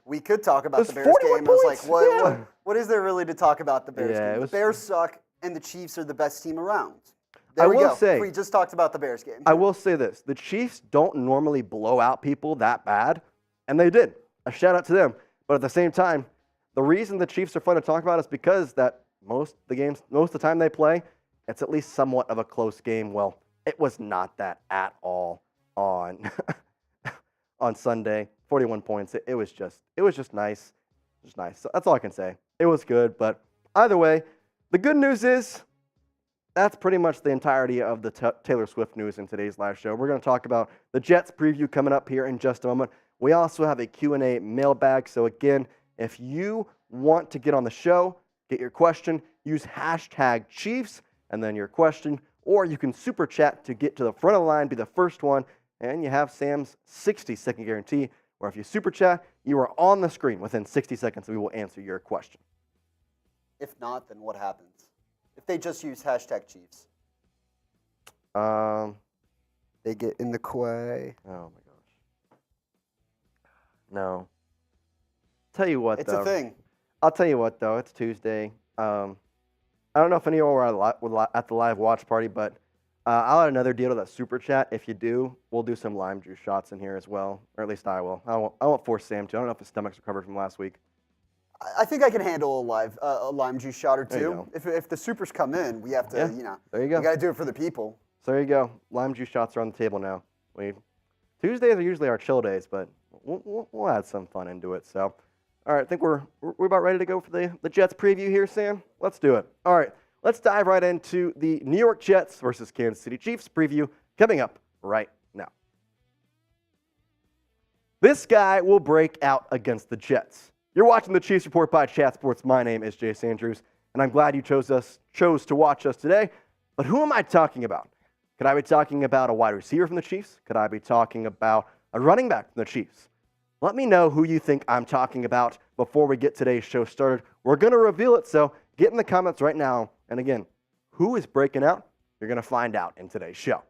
[SPEAKER 2] we could talk about
[SPEAKER 1] There's
[SPEAKER 2] the Bears
[SPEAKER 1] 41
[SPEAKER 2] game. I was like,
[SPEAKER 1] points.
[SPEAKER 2] what is there really to talk about the Bears game? The Bears suck and the Chiefs are the best team around. There we go. We just talked about the Bears game.
[SPEAKER 1] I will say this. The Chiefs don't normally blow out people that bad, and they did. A shout out to them. But at the same time, the reason the Chiefs are fun to talk about is because that most of the time they play, it's at least somewhat of a close game. Well, it was not that at all on Sunday. 41 points. It was just nice. Just nice. So that's all I can say. It was good, but either way, the good news is that's pretty much the entirety of the Taylor Swift news in today's live show. We're going to talk about the Jets preview coming up here in just a moment. We also have a Q&A mailbag. So again, if you want to get on the show, get your question, use hashtag Chiefs and then your question, or you can super chat to get to the front of the line, be the first one, and you have Sam's 60-second guarantee, where if you super chat, you are on the screen within 60 seconds, we will answer your question.
[SPEAKER 2] If not, then what happens? If they just use hashtag Chiefs. They get in the quay.
[SPEAKER 1] Oh, my gosh. No. Tell you what,
[SPEAKER 2] it's
[SPEAKER 1] though.
[SPEAKER 2] It's a thing.
[SPEAKER 1] I'll tell you what, though. It's Tuesday. I don't know if any of you were at the live watch party, but I'll add another deal to that super chat. If you do, we'll do some lime juice shots in here as well, or at least I will. I won't force Sam to. I don't know if his stomach's recovered from last week.
[SPEAKER 2] I think I can handle a lime juice shot or two. If the supers come in, we have to,
[SPEAKER 1] there you go.
[SPEAKER 2] We got to do it for the people.
[SPEAKER 1] So there you go. Lime juice shots are on the table now. Tuesdays are usually our chill days, but we'll add some fun into it. So, all right, I think we're about ready to go for the Jets preview here, Sam. Let's do it. All right, let's dive right into the New York Jets versus Kansas City Chiefs preview coming up right now. This guy will break out against the Jets. You're watching the Chiefs Report by Chat Sports. My name is Jace Andrews. and I'm glad you chose to watch us today. But who am I talking about? Could I be talking about a wide receiver from the Chiefs? Could I be talking about a running back from the Chiefs? Let me know who you think I'm talking about before we get today's show started. We're going to reveal it, so get in the comments right now. And again, who is breaking out? You're going to find out in today's show.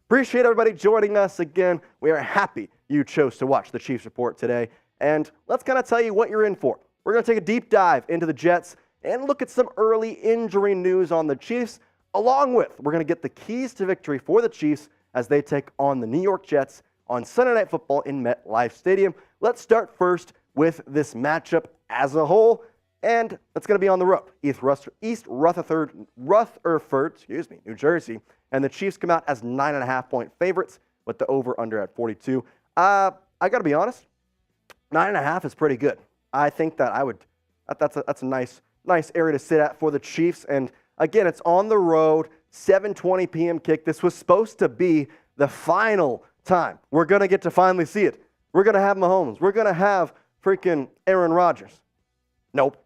[SPEAKER 1] Appreciate everybody joining us again. We are happy you chose to watch the Chiefs Report today. And let's kind of tell you what you're in for. We're going to take a deep dive into the Jets and look at some early injury news on the Chiefs. Along with, we're going to get the keys to victory for the Chiefs as they take on the New York Jets on Sunday Night Football in MetLife Stadium. Let's start first with this matchup as a whole, and it's going to be on the road. East Rutherford, New Jersey, and the Chiefs come out as 9.5-point favorites with the over/under at 42. I got to be honest, 9.5 is pretty good. I think that that's a nice area to sit at for the Chiefs. And again, it's on the road, 7:20 p.m. kick. This was supposed to be the final time we're going to get to finally see it. We're going to have Mahomes. We're going to have freaking Aaron Rodgers. Nope.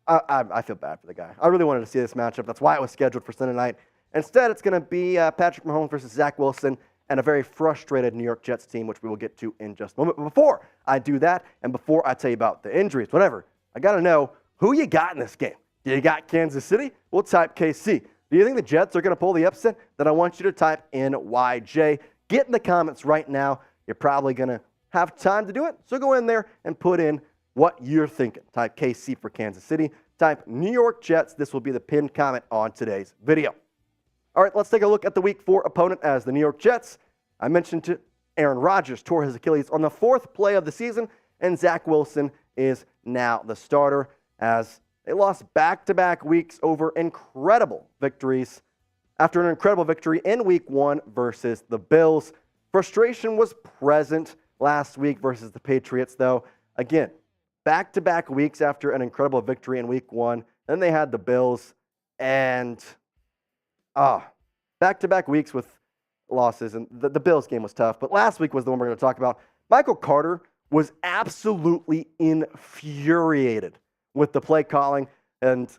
[SPEAKER 1] I feel bad for the guy. I really wanted to see this matchup. That's why it was scheduled for Sunday night. Instead, it's going to be Patrick Mahomes versus Zack Wilson and a very frustrated New York Jets team, which we will get to in just a moment. But before I do that, and before I tell you about the injuries, whatever, I got to know who you got in this game. Do you got Kansas City? We'll type KC. Do you think the Jets are going to pull the upset? Then I want you to type NYJ. Get in the comments right now. You're probably going to have time to do it, so go in there and put in what you're thinking. Type KC for Kansas City. Type New York Jets. This will be the pinned comment on today's video. All right, let's take a look at the Week 4 opponent as the New York Jets. I mentioned to Aaron Rodgers tore his Achilles on the 4th play of the season, and Zack Wilson is now the starter as they lost back-to-back weeks over incredible victories. After an incredible victory in Week 1 versus the Bills, frustration was present last week versus the Patriots, though. Again, back-to-back weeks after an incredible victory in Week 1. Then they had the Bills, and back-to-back weeks with losses. And the Bills game was tough, but last week was the one we're going to talk about. Michael Carter was absolutely infuriated with the play calling, and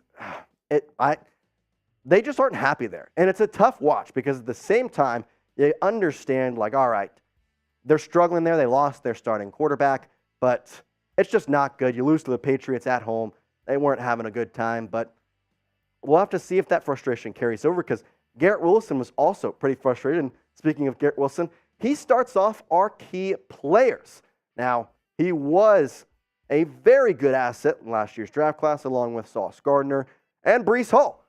[SPEAKER 1] they just aren't happy there. And it's a tough watch because at the same time, you understand, like, all right, they're struggling there. They lost their starting quarterback, but it's just not good. You lose to the Patriots at home. They weren't having a good time, but we'll have to see if that frustration carries over because Garrett Wilson was also pretty frustrated. And speaking of Garrett Wilson, he starts off our key players. Now, he was a very good asset in last year's draft class along with Sauce Gardner and Breece Hall.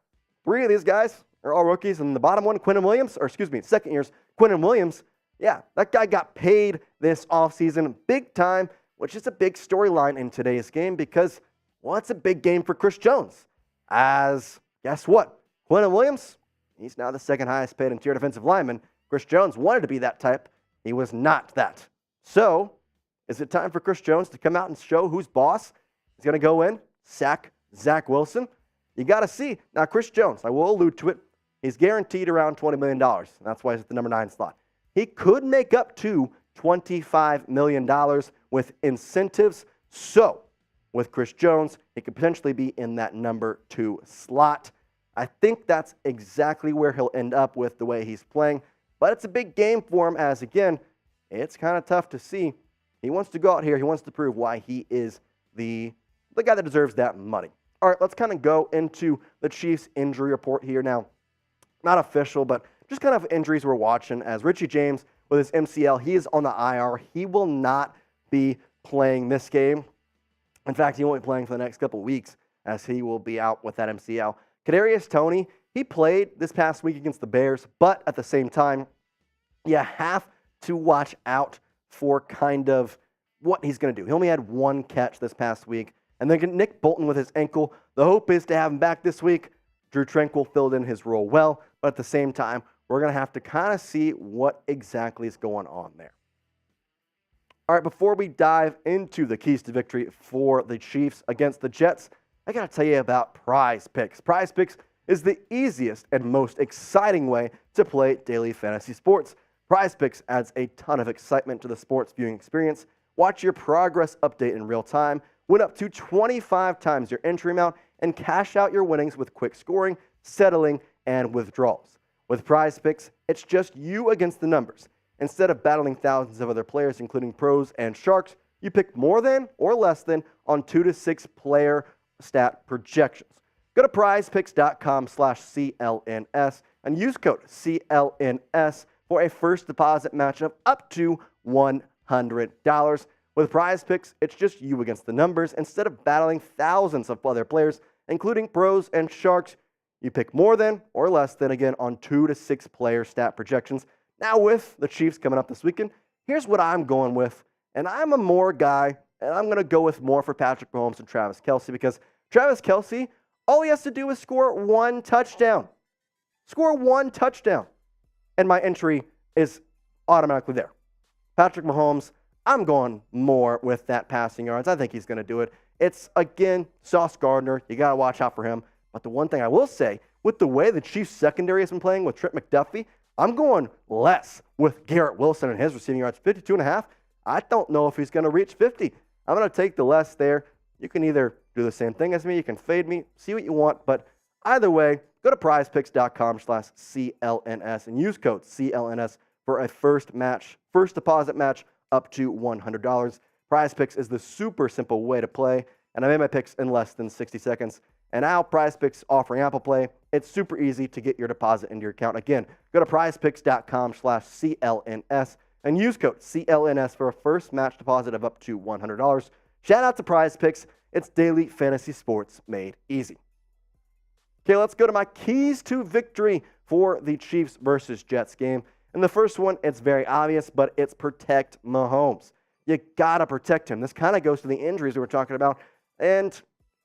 [SPEAKER 1] 3 of these guys are all rookies, and the bottom one, second year's Quinnen Williams, yeah, that guy got paid this offseason big time, which is a big storyline in today's game because, well, it's a big game for Chris Jones. As, guess what? Quinnen Williams, he's now the second highest paid interior defensive lineman. Chris Jones wanted to be that type. He was not that. So, is it time for Chris Jones to come out and show who's boss? He's going to go in, sack Zack Wilson. You got to see. Now, Chris Jones, I will allude to it, he's guaranteed around $20 million. That's why he's at the number 9 slot. He could make up to $25 million with incentives. So, with Chris Jones, he could potentially be in that number 2 slot. I think that's exactly where he'll end up with the way he's playing. But it's a big game for him as, again, it's kind of tough to see. He wants to go out here. He wants to prove why he is the guy that deserves that money. All right, let's kind of go into the Chiefs injury report here now. Not official, but just kind of injuries we're watching as Richie James with his MCL, he is on the IR. He will not be playing this game. In fact, he won't be playing for the next couple of weeks as he will be out with that MCL. Kadarius Toney, he played this past week against the Bears, but at the same time, you have to watch out for kind of what he's going to do. He only had 1 catch this past week. And then Nick Bolton with his ankle. The hope is to have him back this week. Drew Tranquill filled in his role well, but at the same time, we're going to have to kind of see what exactly is going on there. All right, before we dive into the keys to victory for the Chiefs against the Jets, I got to tell you about Prize Picks. Prize Picks is the easiest and most exciting way to play daily fantasy sports. Prize Picks adds a ton of excitement to the sports viewing experience. Watch your progress update in real time Win up to 25 times your entry amount and cash out your winnings with quick scoring, settling, and withdrawals. With Prize Picks, it's just you against the numbers. Instead of battling thousands of other players, including pros and sharks, you pick more than or less than on 2 to 6 player stat projections. Go to prizepicks.com/CLNS and use code CLNS for a first deposit match of up to $100. With Prize Picks, it's just you against the numbers. Instead of battling thousands of other players, including pros and sharks, you pick more than or less than, again, on 2 to 6 player stat projections. Now with the Chiefs coming up this weekend, here's what I'm going with. And I'm a more guy, and I'm going to go with more for Patrick Mahomes and Travis Kelce, because Travis Kelce, all he has to do is score one touchdown. Score one touchdown. And my entry is automatically there. Patrick Mahomes, I'm going more with that passing yards. I think he's going to do it. It's, again, Sauce Gardner. You got to watch out for him. But the one thing I will say, with the way the Chiefs secondary has been playing with Trent McDuffie, I'm going less with Garrett Wilson and his receiving yards, 52.5. I don't know if he's going to reach 50. I'm going to take the less there. You can either do the same thing as me. You can fade me. See what you want. But either way, go to prizepicks.com/CLNS and use code CLNS for a first deposit match up to $100. Prize Picks is the super simple way to play, and I made my picks in less than 60 seconds. And now Prize Picks offering Apple Play. It's super easy to get your deposit into your account. Again, go to prizepicks.com/CLNS and use code CLNS for a first match deposit of up to $100. Shout out to Prize Picks. It's daily fantasy sports made easy. Okay, let's go to my keys to victory for the Chiefs versus Jets game. And the first one, it's very obvious, but it's protect Mahomes. You got to protect him. This kind of goes to the injuries we were talking about. And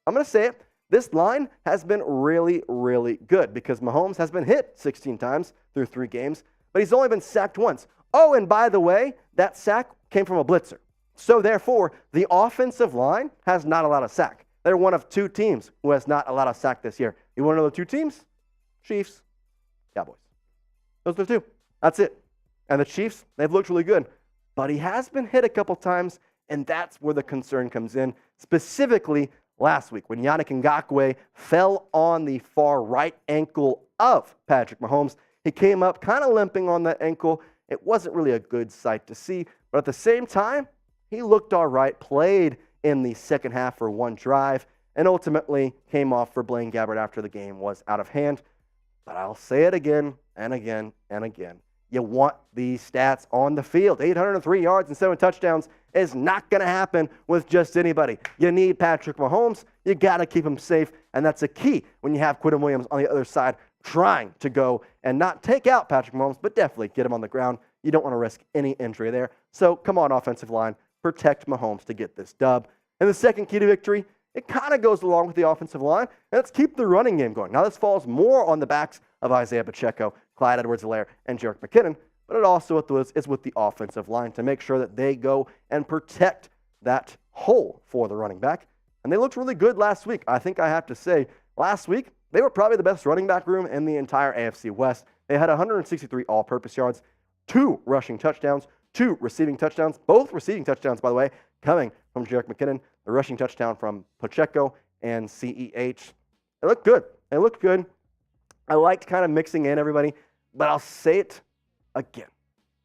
[SPEAKER 1] I'm going to say it. This line has been really, really good because Mahomes has been hit 16 times through 3 games, but he's only been sacked once. Oh, and by the way, that sack came from a blitzer. So therefore, the offensive line has not allowed a sack. They're one of 2 teams who has not allowed a sack this year. You want to know the 2 teams? Chiefs, Cowboys. Those are the 2. That's it. And the Chiefs, they've looked really good. But he has been hit a couple times, and that's where the concern comes in, specifically last week when Yannick Ngakoue fell on the far right ankle of Patrick Mahomes. He came up kind of limping on that ankle. It wasn't really a good sight to see, but at the same time, he looked all right, played in the second half for 1 drive, and ultimately came off for Blaine Gabbert after the game was out of hand. But I'll say it again and again and again. You want these stats on the field. 803 yards and 7 touchdowns is not going to happen with just anybody. You need Patrick Mahomes. You got to keep him safe, and that's a key when you have Quinton Williams on the other side trying to go and not take out Patrick Mahomes, but definitely get him on the ground. You don't want to risk any injury there. So come on, offensive line. Protect Mahomes to get this dub. And the second key to victory, it kind of goes along with the offensive line. And let's keep the running game going. Now, this falls more on the backs of Isaiah Pacheco, Clyde Edwards-Helaire, and Jerick McKinnon, but it also is with the offensive line to make sure that they go and protect that hole for the running back. And they looked really good last week. I think I have to say, last week, they were probably the best running back room in the entire AFC West. They had 163 all-purpose yards, 2 rushing touchdowns, 2 receiving touchdowns, both receiving touchdowns, by the way, coming from Jerick McKinnon, the rushing touchdown from Pacheco and CEH. It looked good. It looked good. I liked kind of mixing in everybody, but I'll say it again.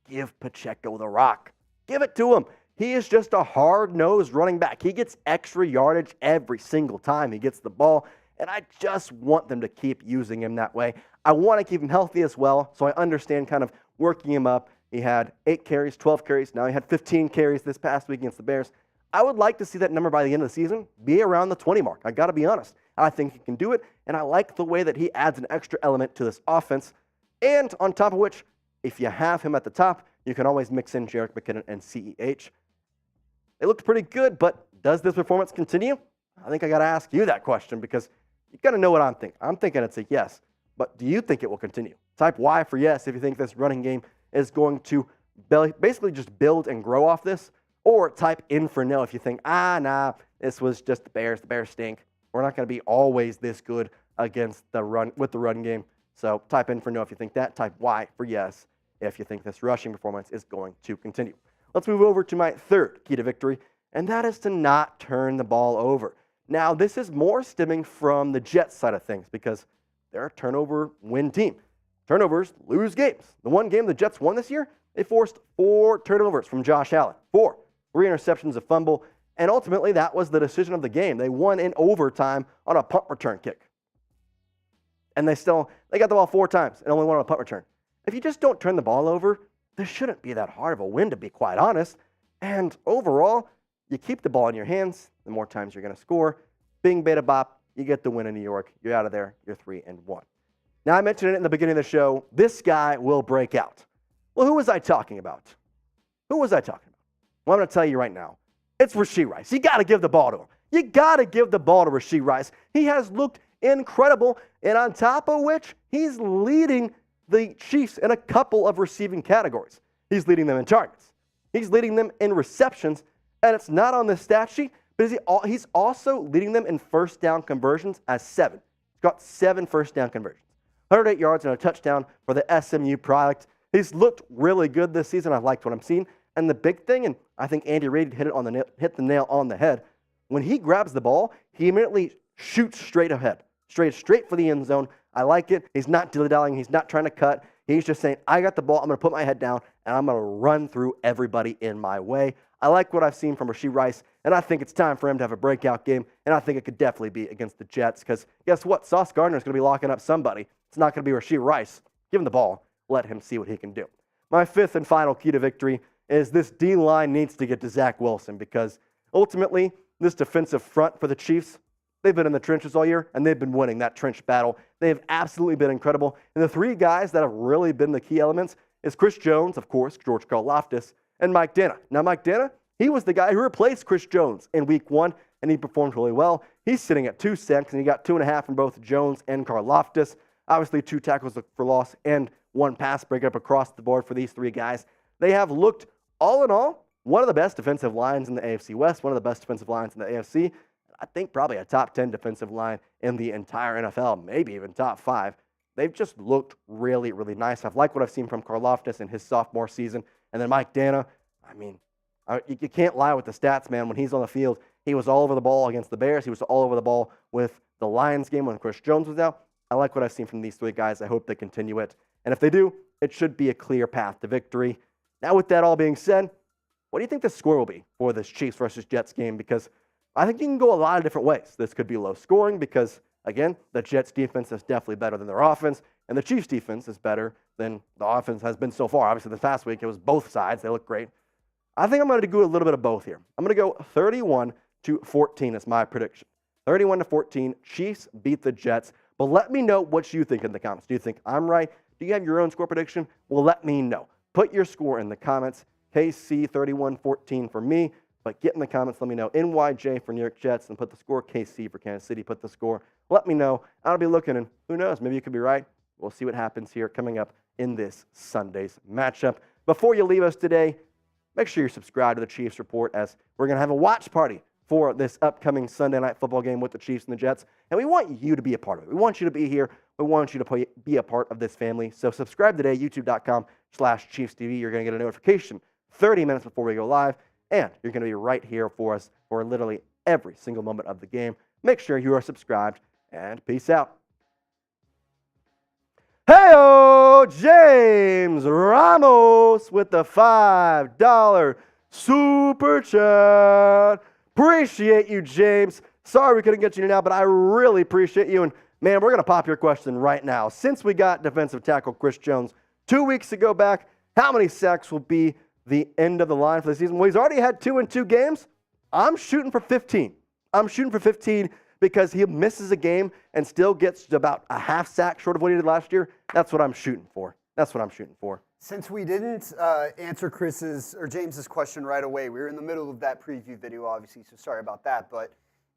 [SPEAKER 1] Give Pacheco the rock. Give it to him. He is just a hard-nosed running back. He gets extra yardage every single time he gets the ball, and I just want them to keep using him that way. I want to keep him healthy as well, so I understand kind of working him up. He had 8 carries, 12 carries. Now he had 15 carries this past week against the Bears. I would like to see that number by the end of the season be around the 20 mark. I got to be honest. I think he can do it, and I like the way that he adds an extra element to this offense. And on top of which, if you have him at the top, you can always mix in Jerick McKinnon and CEH. They looked pretty good, but does this performance continue? I think I got to ask you that question because you got to know what I'm thinking. I'm thinking it's a yes, but do you think it will continue? Type Y for yes if you think this running game is going to basically just build and grow off this, or type in for no if you think, nah, this was just the Bears. The Bears stink. We're not going to be always this good against the run with the run game. So type in for no if you think that. Type Y for yes if you think this rushing performance is going to continue. Let's move over to my third key to victory, and that is to not turn the ball over. Now, this is more stemming from the Jets side of things because they're a turnover win team. Turnovers lose games. The one game the Jets won this year, they forced 4 turnovers from Josh Allen. 4. 3 interceptions, a fumble, and ultimately that was the decision of the game. They won in overtime on a punt return kick. And they got the ball 4 times and only won on a punt return. If you just don't turn the ball over, this shouldn't be that hard of a win, to be quite honest. And overall, you keep the ball in your hands, the more times you're going to score. Bing, bada, bop, you get the win in New York. You're out of there. You're 3-1. Now, I mentioned it in the beginning of the show. This guy will break out. Well, who was I talking about? Well, I'm going to tell you right now. It's Rashee Rice. You got to give the ball to him. You got to give the ball to Rashee Rice. He has looked incredible, and on top of which, he's leading the Chiefs in a couple of receiving categories. He's leading them in targets. He's leading them in receptions, and it's not on the stat sheet, but he's also leading them in first down conversions as 7. He's got 7 first down conversions. 108 yards and a touchdown for the SMU product. He's looked really good this season. I've liked what I'm seeing. And the big thing, and I think Andy Reid hit the nail on the head, when he grabs the ball, he immediately shoots straight ahead, straight for the end zone. I like it. He's not dilly-dallying. He's not trying to cut. He's just saying, I got the ball. I'm going to put my head down, and I'm going to run through everybody in my way. I like what I've seen from Rashee Rice, and I think it's time for him to have a breakout game, and I think it could definitely be against the Jets because guess what? Sauce Gardner is going to be locking up somebody. It's not going to be Rashee Rice. Give him the ball. Let him see what he can do. My 5th and final key to victory is this D-line needs to get to Zack Wilson because ultimately this defensive front for the Chiefs, they've been in the trenches all year, and they've been winning that trench battle. They have absolutely been incredible. And the 3 guys that have really been the key elements is Chris Jones, of course, George Karlaftis, and Mike Danna. Now, Mike Danna, he was the guy who replaced Chris Jones in Week 1, and he performed really well. He's sitting at 2 sacks, and he got 2.5 from both Jones and Karlaftis. Obviously, 2 tackles for loss and 1 pass breakup across the board for these 3 guys. They have looked, all in all, one of the best defensive lines in the AFC West, one of the best defensive lines in the AFC. I think probably a top 10 defensive line in the entire NFL, maybe even top 5. They've just looked really, really nice. I've liked what I've seen from Karlaftis in his sophomore season. And then Mike Danna, I mean, you can't lie with the stats, man. When he's on the field, he was all over the ball against the Bears. He was all over the ball with the Lions game when Chris Jones was out. I like what I've seen from these 3 guys. I hope they continue it. And if they do, it should be a clear path to victory. Now, with that all being said, what do you think the score will be for this Chiefs versus Jets game? Because I think you can go a lot of different ways. This could be low scoring because, again, the Jets defense is definitely better than their offense, and the Chiefs defense is better than the offense has been so far. Obviously, this past week, it was both sides. They look great. I think I'm going to do a little bit of both here. I'm going to go 31-14 as my prediction. 31-14, Chiefs beat the Jets. But let me know what you think in the comments. Do you think I'm right? Do you have your own score prediction? Well, let me know. Put your score in the comments. KC 31-14 for me. But get in the comments, let me know. NYJ for New York Jets, and put the score. KC for Kansas City, put the score. Let me know. I'll be looking, and who knows, maybe you could be right. We'll see what happens here coming up in this Sunday's matchup. Before you leave us today, make sure you're subscribed to the Chiefs Report, as we're going to have a watch party for this upcoming Sunday night football game with the Chiefs and the Jets. And we want you to be a part of it. We want you to be here. We want you to be a part of this family. So subscribe today, youtube.com/ChiefsTV. You're going to get a notification 30 minutes before we go live. And you're going to be right here for us for literally every single moment of the game. Make sure you are subscribed, and peace out. Hey-o, James Ramos with the $5 super chat. Appreciate you, James. Sorry we couldn't get you now, but I really appreciate you. And, man, we're going to pop your question right now. Since we got defensive tackle Chris Jones 2 weeks ago back, how many sacks will be the end of the line for the season? Well, he's already had 2 in 2 games. I'm shooting for 15. I'm shooting for 15 because he misses a game and still gets about a half sack short of what he did last year. That's what I'm shooting for. Since
[SPEAKER 2] we didn't answer Chris's or James's question right away, we were in the middle of that preview video, obviously, so sorry about that. But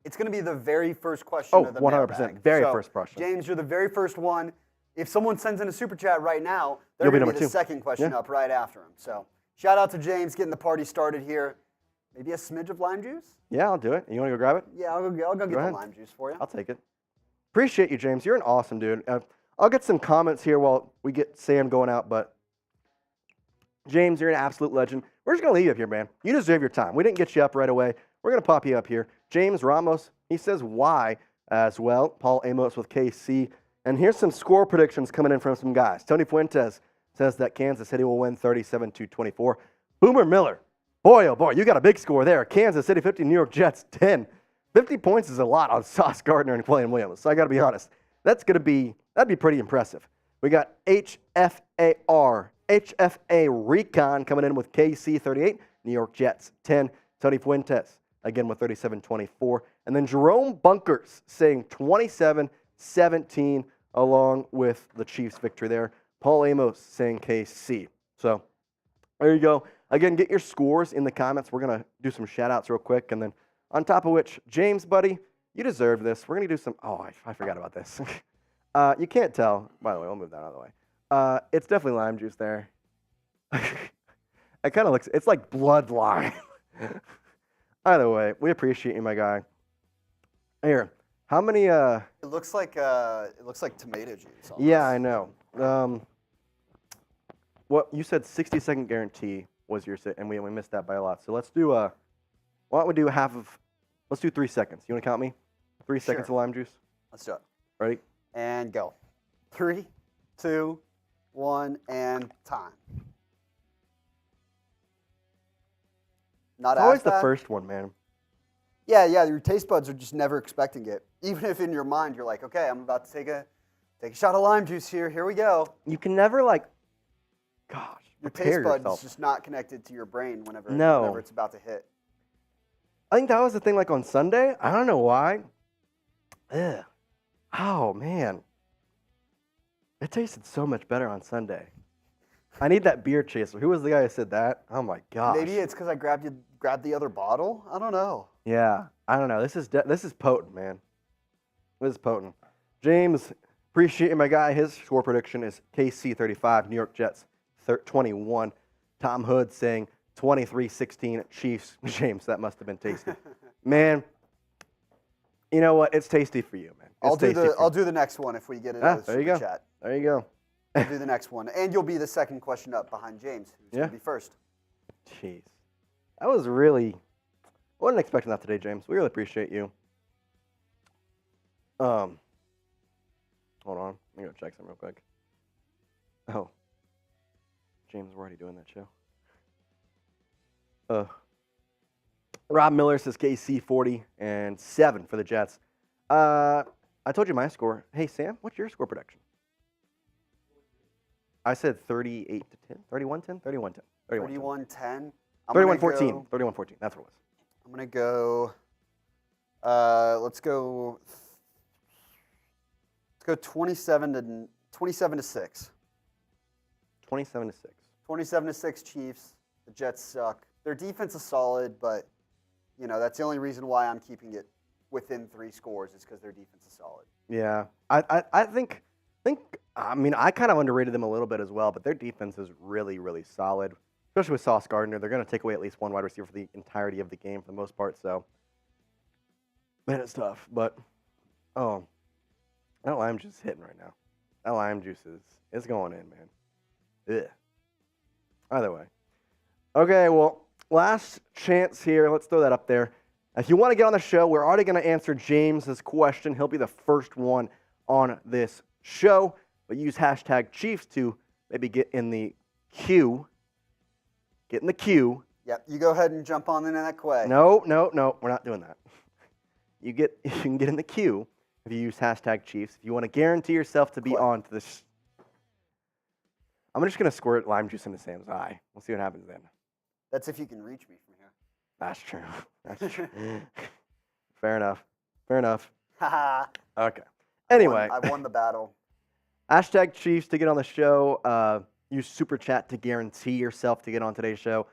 [SPEAKER 2] it's going to be the very first question of the
[SPEAKER 1] 100%.
[SPEAKER 2] mailbag.
[SPEAKER 1] First question.
[SPEAKER 2] James, you're the very first one. If someone sends in a super chat right now, they're going to be the second question up right after him. So shout out to James getting the party started here. Maybe a smidge of lime juice?
[SPEAKER 1] Yeah, I'll do it. You want to go grab it?
[SPEAKER 2] Yeah, I'll go get the lime juice for you.
[SPEAKER 1] I'll take it. Appreciate you, James. You're an awesome dude. I'll get some comments here while we get Sam going out, but James, you're an absolute legend. We're just going to leave you up here, man. You deserve your time. We didn't get you up right away. We're going to pop you up here. James Ramos, he says why as well. Paul Amos with KC. And here's some score predictions coming in from some guys. Tony Fuentes says that Kansas City will win 37-24. Boomer Miller, boy, oh boy, you got a big score there. Kansas City 50, New York Jets 10. 50 points is a lot on Sauce Gardner and Quillian Williams. So I got to be honest. That'd be pretty impressive. We got HFA Recon coming in with KC 38, New York Jets 10. Tony Fuentes again with 37-24. And then Jerome Bunkers saying 27-17 along with the Chiefs' victory there. Paul Amos saying KC. So there you go. Again, get your scores in the comments. We're going to do some shout-outs real quick. And then on top of which, James, buddy, you deserve this. We're going to do some – oh, I forgot about this. You can't tell. By the way, we'll move that out of the way. It's definitely lime juice there. It kind of looks – it's like blood lime. Either way, we appreciate you, my guy. Here, how many
[SPEAKER 2] It looks like tomato juice. Almost.
[SPEAKER 1] Yeah, I know. What you said 60-second guarantee was your and we missed that by a lot. So let's do why don't we do let's do 3 seconds. You want to count me? 3 seconds of lime juice?
[SPEAKER 2] Let's do it.
[SPEAKER 1] Ready?
[SPEAKER 2] And go. 3, 2, 1, and time. Not
[SPEAKER 1] It's always
[SPEAKER 2] as
[SPEAKER 1] the
[SPEAKER 2] bad.
[SPEAKER 1] first one, man.
[SPEAKER 2] Yeah, your taste buds are just never expecting it. Even if in your mind you're like, okay, I'm about to take a shot of lime juice here. Here we go.
[SPEAKER 1] You can never gosh,
[SPEAKER 2] Your
[SPEAKER 1] prepare
[SPEAKER 2] taste buds
[SPEAKER 1] yourself.
[SPEAKER 2] is just not connected to your brain whenever it's about to hit.
[SPEAKER 1] I think that was the thing like on Sunday. I don't know why. Ugh. Oh, man. It tasted so much better on Sunday. I need that beer chaser. Who was the guy who said that? Oh, my gosh.
[SPEAKER 2] Maybe it's because I grabbed the other bottle. I don't know.
[SPEAKER 1] Yeah, I don't know. This is potent, man. This is potent. James, appreciate you, my guy. His score prediction is KC 35, New York Jets 21. Tom Hood saying 23-16 Chiefs. James, that must have been tasty. Man, you know what? It's tasty for you, man.
[SPEAKER 2] I'll do the next one if we get it.
[SPEAKER 1] There you go.
[SPEAKER 2] Chat.
[SPEAKER 1] There you go.
[SPEAKER 2] I'll do the next one, and you'll be the second question up behind James, who's going to be first.
[SPEAKER 1] Jeez, that was really. I wasn't expecting that today, James. We really appreciate you. Hold on. Let me go check something real quick. Oh. James, we're already doing that show. Rob Miller says KC 40 and 7 for the Jets. I told you my score. Hey, Sam, what's your score prediction? I said 38-10, 31-10, 31-10.
[SPEAKER 2] 31-10.
[SPEAKER 1] 31-14. 31-14. That's what it was.
[SPEAKER 2] I'm going to go, let's go 27-6.
[SPEAKER 1] 27-6.
[SPEAKER 2] 27-6 Chiefs. The Jets suck. Their defense is solid, but that's the only reason why I'm keeping it within 3 scores is because their defense is solid.
[SPEAKER 1] Yeah, I think I kind of underrated them a little bit as well, but their defense is really, really solid, especially with Sauce Gardner. They're going to take away at least one wide receiver for the entirety of the game for the most part. So, man, it's tough. But that lime juice is hitting right now. That lime juice is going in, man. Ugh. Either way. Okay, well, last chance here. Let's throw that up there. If you want to get on the show, we're already going to answer James's question. He'll be the first one on this show. But use hashtag Chiefs to maybe get in the queue. Get in the queue.
[SPEAKER 2] Yep, you go ahead and jump on in that quay.
[SPEAKER 1] No, we're not doing that. You can get in the queue if you use hashtag Chiefs. If you want to guarantee yourself to be on to this. I'm just going to squirt lime juice into Sam's eye. We'll see what happens then.
[SPEAKER 2] That's if you can reach me from here.
[SPEAKER 1] That's true. That's true. Fair enough.
[SPEAKER 2] Haha.
[SPEAKER 1] Okay. Anyway.
[SPEAKER 2] I won the battle.
[SPEAKER 1] Hashtag Chiefs to get on the show. Use Super Chat to guarantee yourself to get on today's show.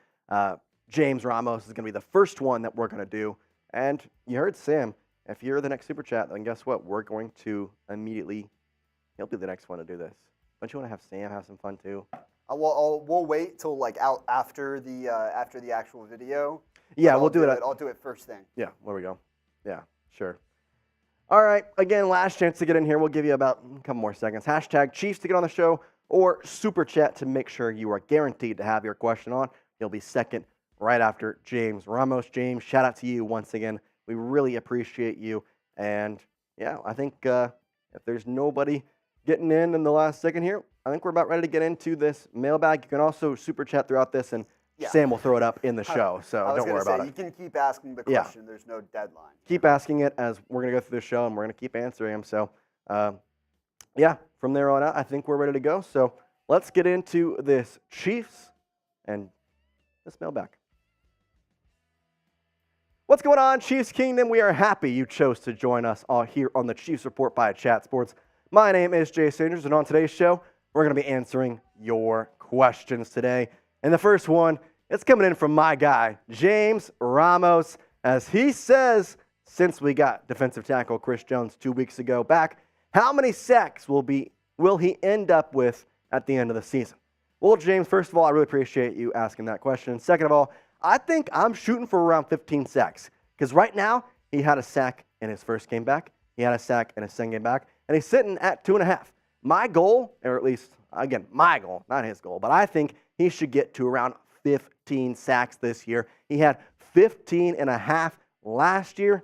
[SPEAKER 1] James Ramos is going to be the first one that we're going to do. And you heard Sam. If you're the next Super Chat, then guess what? We're going to immediately, he'll be the next one to do this. Don't you want to have Sam have some fun too?
[SPEAKER 2] We'll wait till out after the actual video.
[SPEAKER 1] Yeah, we'll do it.
[SPEAKER 2] I'll do it first thing.
[SPEAKER 1] Yeah, there we go. Yeah, sure. All right, again, last chance to get in here. We'll give you about a couple more seconds. Hashtag Chiefs to get on the show. or super chat to make sure you are guaranteed to have your question on. You'll be second right after James Ramos. James, shout out to you once again. We really appreciate you. And yeah, I think if there's nobody getting in the last second here, I think we're about ready to get into this mailbag. You can also super chat throughout this, and Sam will throw it up in the show, so don't worry about it.
[SPEAKER 2] You can keep asking the question. There's no deadline.
[SPEAKER 1] Keep asking it as we're going to go through the show, and we're going to keep answering them. So, from there on out, I think we're ready to go. So let's get into this Chiefs and this mailbag. What's going on, Chiefs Kingdom? We are happy you chose to join us all here on the Chiefs Report by Chat Sports. My name is Jace Andrews, and on today's show, we're going to be answering your questions today. And the first one, it's coming in from my guy, James Ramos, as he says, since we got defensive tackle Chris Jones 2 weeks ago back, how many sacks will he end up with at the end of the season? Well, James, first of all, I really appreciate you asking that question. Second of all, I think I'm shooting for around 15 sacks because right now he had a sack in his first game back. He had a sack in his second game back, and he's sitting at 2.5. My goal, or at least, again, my goal, not his goal, but I think he should get to around 15 sacks this year. He had 15.5 last year.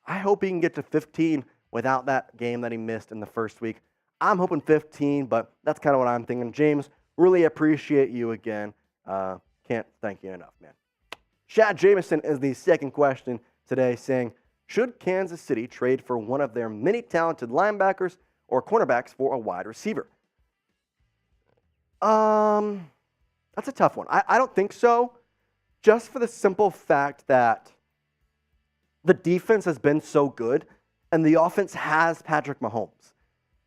[SPEAKER 1] I hope he can get to 15 without that game that he missed in the first week. I'm hoping 15, but that's kind of what I'm thinking. James, really appreciate you again. Can't thank you enough, man. Shad Jameson is the second question today, saying, should Kansas City trade for one of their many talented linebackers or cornerbacks for a wide receiver? That's a tough one. I don't think so, just for the simple fact that the defense has been so good and the offense has Patrick Mahomes.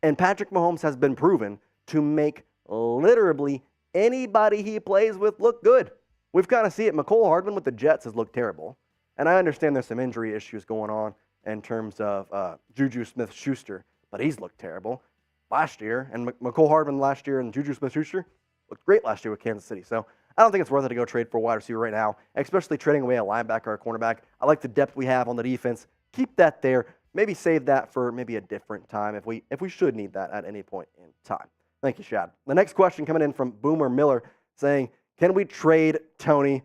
[SPEAKER 1] And Patrick Mahomes has been proven to make literally anybody he plays with look good. We've kind of seen it. McCole Hardman with the Jets has looked terrible. And I understand there's some injury issues going on in terms of Juju Smith-Schuster, but he's looked terrible last year. And McCole Hardman last year and Juju Smith-Schuster looked great last year with Kansas City. So I don't think it's worth it to go trade for a wide receiver right now, especially trading away a linebacker or a cornerback. I like the depth we have on the defense. Keep that there. Maybe save that for maybe a different time if we should need that at any point in time. Thank you, Shad. The next question coming in from Boomer Miller saying, can we trade Tony?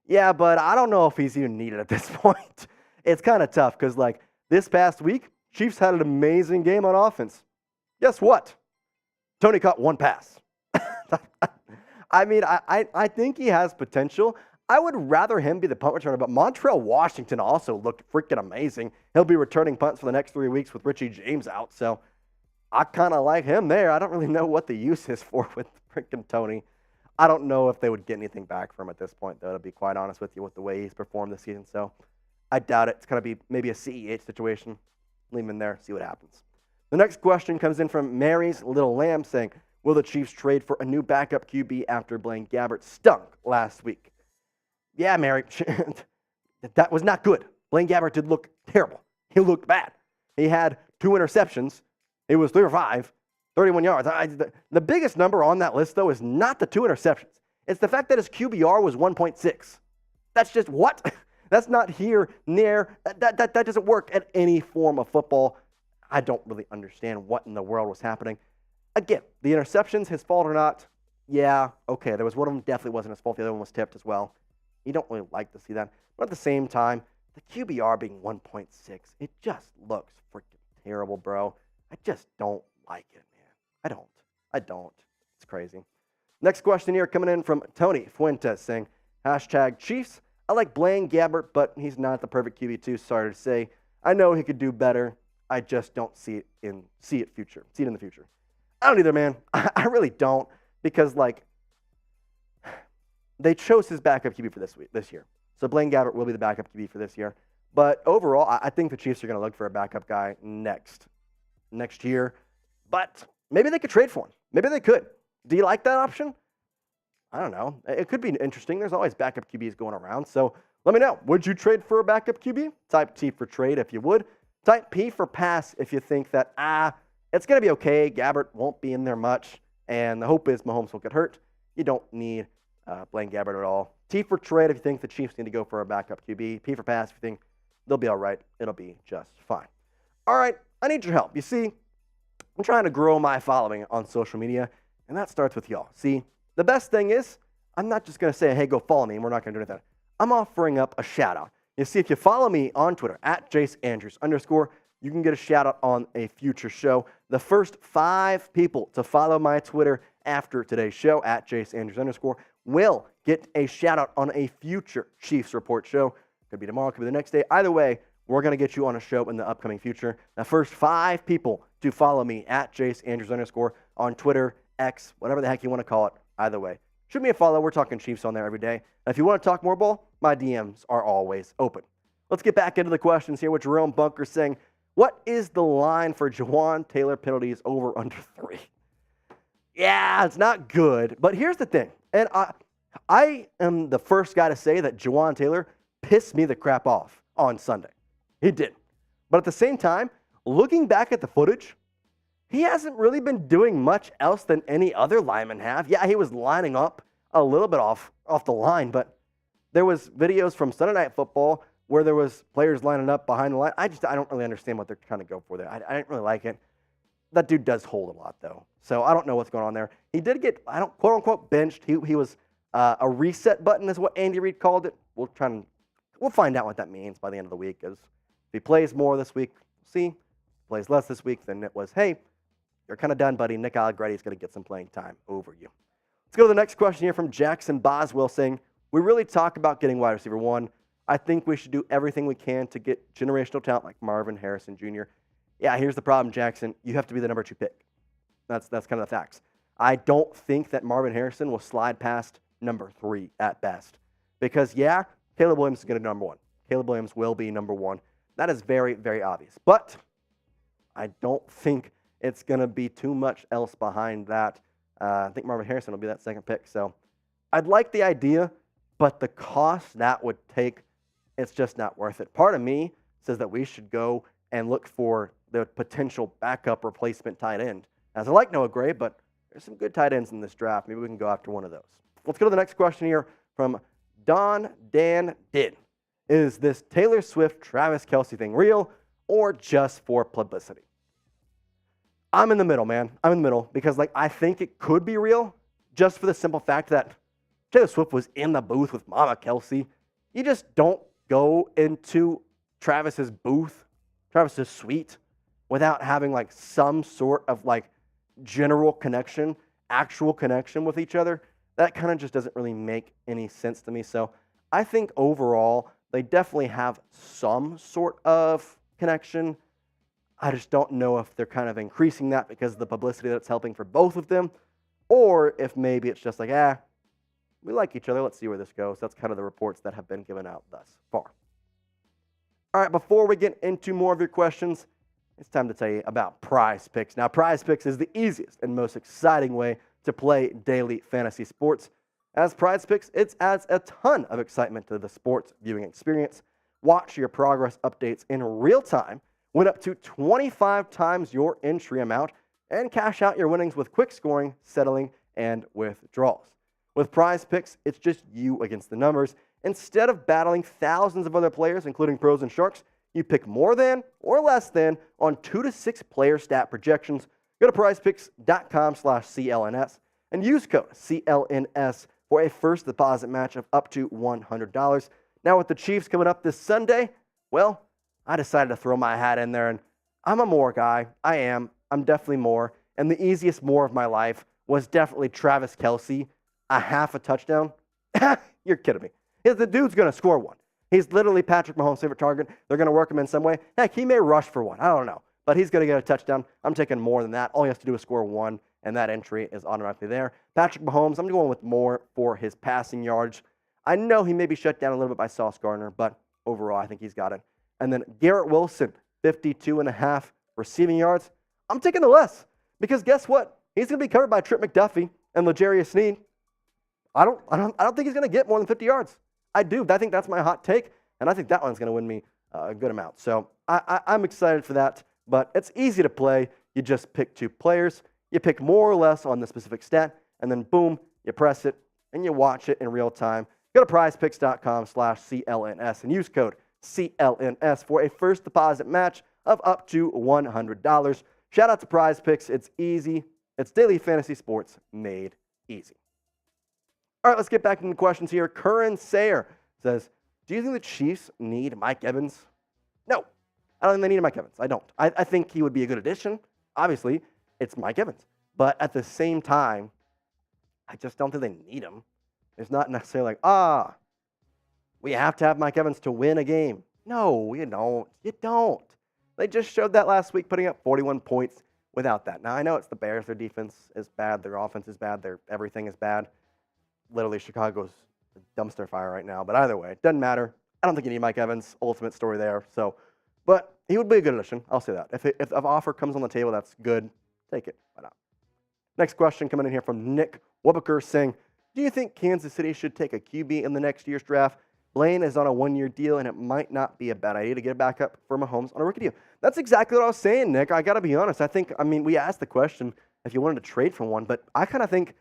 [SPEAKER 1] Yeah, but I don't know if he's even needed at this point. It's kind of tough because, like, this past week, Chiefs had an amazing game on offense. Guess what? Tony caught one pass. I mean, I think he has potential. I would rather him be the punt returner, but Montrell Washington also looked freaking amazing. He'll be returning punts for the next 3 weeks with Richie James out, so I kind of like him there. I don't really know what the use is for with freaking Tony. I don't know if they would get anything back from him at this point, though, to be quite honest with you, with the way he's performed this season. So I doubt it. It's going to be maybe a CEH situation. Leave him in there, see what happens. The next question comes in from Mary's Little Lamb saying, will the Chiefs trade for a new backup QB after Blaine Gabbert stunk last week? Yeah, Mary, that was not good. Blaine Gabbert did look terrible. He looked bad. He had 2 interceptions. It was 3 or 5. 31 yards. The biggest number on that list, though, is not the 2 interceptions. It's the fact that his QBR was 1.6. That's just what? That's not here, near. That doesn't work at any form of football. I don't really understand what in the world was happening. Again, the interceptions, his fault or not, yeah, okay. There was one of them definitely wasn't his fault. The other one was tipped as well. You don't really like to see that. But at the same time, the QBR being 1.6, it just looks freaking terrible, bro. I just don't like it. I don't. It's crazy. Next question here coming in from Tony Fuentes saying, #Chiefs. I like Blaine Gabbert, but he's not the perfect QB2. Sorry to say. I know he could do better. I just don't see it in the future. I don't either, man. I really don't, because like they chose his backup QB for this year. So Blaine Gabbert will be the backup QB for this year. But overall, I think the Chiefs are going to look for a backup guy next year. But maybe they could trade for him. Maybe they could. Do you like that option? I don't know. It could be interesting. There's always backup QBs going around. So let me know. Would you trade for a backup QB? Type T for trade if you would. Type P for pass if you think that, it's going to be okay. Gabbert won't be in there much. And the hope is Mahomes will get hurt. You don't need Blaine Gabbert at all. T for trade if you think the Chiefs need to go for a backup QB. P for pass if you think they'll be all right. It'll be just fine. All right. I need your help. You see, I'm trying to grow my following on social media, And that starts with y'all. See, the best thing is, I'm not just going to say, hey, go follow me, and we're not going to do anything. I'm offering up a shout-out. You see, if you follow me on Twitter, at Jace Andrews _ you can get a shout-out on a future show. The first 5 people to follow my Twitter after today's show, at Jace Andrews _ will get a shout-out on a future Chiefs Report show. Could be tomorrow, could be the next day. Either way, we're going to get you on a show in the upcoming future. The first 5 people to follow me, at Jace Andrews _ on Twitter, X, whatever the heck you want to call it. Either way, shoot me a follow. We're talking Chiefs on there every day. And if you want to talk more ball, my DMs are always open. Let's get back into the questions here with Jerome Bunker saying, what is the line for Jawaan Taylor penalties over under 3? Yeah, it's not good. But here's the thing. And I am the first guy to say that Jawaan Taylor pissed me the crap off on Sunday. He did. But at the same time, looking back at the footage, he hasn't really been doing much else than any other lineman have. Yeah, he was lining up a little bit off the line, but there was videos from Sunday Night Football where there was players lining up behind the line. I don't really understand what they're trying to go for there. I didn't really like it. That dude does hold a lot, though. So I don't know what's going on there. He did get, quote-unquote, benched. He was a reset button is what Andy Reid called it. We'll find out what that means by the end of the week. As if he plays more this week, see. If he plays less this week, then it was, hey, you're kind of done, buddy. Nick Allegretti's going to get some playing time over you. Let's go to the next question here from Jackson Boswell saying, we really talk about getting wide receiver 1. I think we should do everything we can to get generational talent like Marvin Harrison Jr. Yeah, here's the problem, Jackson. You have to be the number 2 pick. That's kind of the facts. I don't think that Marvin Harrison will slide past number 3 at best. Because, yeah, Caleb Williams is going to be number 1. Caleb Williams will be number 1. That is very, very obvious. But I don't think it's going to be too much else behind that. I think Marvin Harrison will be that 2nd pick. So I'd like the idea, but the cost that would take, it's just not worth it. Part of me says that we should go and look for the potential backup replacement tight end. As I like Noah Gray, but there's some good tight ends in this draft. Maybe we can go after one of those. Let's go to the next question here from Don Dan Did. Is this Taylor Swift, Travis Kelce thing real or just for publicity? I'm in the middle, man. I'm in the middle because, I think it could be real just for the simple fact that Taylor Swift was in the booth with Mama Kelce. You just don't go into Travis's booth, Travis's suite, without having, some sort of, general connection, actual connection with each other. That kind of just doesn't really make any sense to me. So I think overall, they definitely have some sort of connection. I just don't know if they're kind of increasing that because of the publicity that's helping for both of them, or if maybe it's just we like each other. Let's see where this goes. That's kind of the reports that have been given out thus far. All right, before we get into more of your questions, it's time to tell you about Prize Picks. Now, Prize Picks is the easiest and most exciting way to play daily fantasy sports. As Prize Picks, it adds a ton of excitement to the sports viewing experience. Watch your progress updates in real time, win up to 25 times your entry amount, and cash out your winnings with quick scoring, settling, and withdrawals. With Prize Picks, it's just you against the numbers. Instead of battling thousands of other players, including pros and sharks, you pick more than or less than on 2 to 6 player stat projections. Go to prizepicks.com/CLNS and use code CLNS for a first deposit match of up to $100. Now, with the Chiefs coming up this Sunday, well, I decided to throw my hat in there, and I'm a more guy. I am. I'm definitely more. And the easiest more of my life was definitely Travis Kelce, a half a touchdown. You're kidding me. The dude's going to score one. He's literally Patrick Mahomes' favorite target. They're going to work him in some way. Heck, he may rush for one. I don't know. But he's going to get a touchdown. I'm taking more than that. All he has to do is score one, and that entry is automatically there. Patrick Mahomes, I'm going with more for his passing yards. I know he may be shut down a little bit by Sauce Gardner, but overall, I think he's got it. And then Garrett Wilson, 52.5 receiving yards. I'm taking the less because guess what? He's going to be covered by Trent McDuffie and L'Jarius Sneed. I don't think he's going to get more than 50 yards. I do. I think that's my hot take, and I think that one's going to win me a good amount. So I'm excited for that, but it's easy to play. You just pick 2 players. You pick more or less on the specific stat, and then boom, you press it, and you watch it in real time. Go to prizepicks.com/CLNS and use code CLNS for a first deposit match of up to $100. Shout out to Prize Picks. It's easy, It's daily fantasy sports made easy. All right, let's get back into questions here. Curran Sayer says, do you think the Chiefs need Mike Evans? No, I don't think they need Mike Evans. I don't. I think he would be a good addition. Obviously, it's Mike Evans. But at the same time, I just don't think they need him. It's not necessarily like, we have to have Mike Evans to win a game. No, you don't. You don't. They just showed that last week, putting up 41 points without that. Now, I know it's the Bears. Their defense is bad. Their offense is bad. Their everything is bad. Literally, Chicago's a dumpster fire right now. But either way, it doesn't matter. I don't think you need Mike Evans. Ultimate story there. But he would be a good addition. I'll say that. If an offer comes on the table that's good, take it. Why not? Next question coming in here from Nick Webeker saying, do you think Kansas City should take a QB in the next year's draft? Blaine is on a one-year deal, and it might not be a bad idea to get a backup for Mahomes on a rookie deal. That's exactly what I was saying, Nick. I got to be honest. We asked the question if you wanted to trade for one, but I kind of think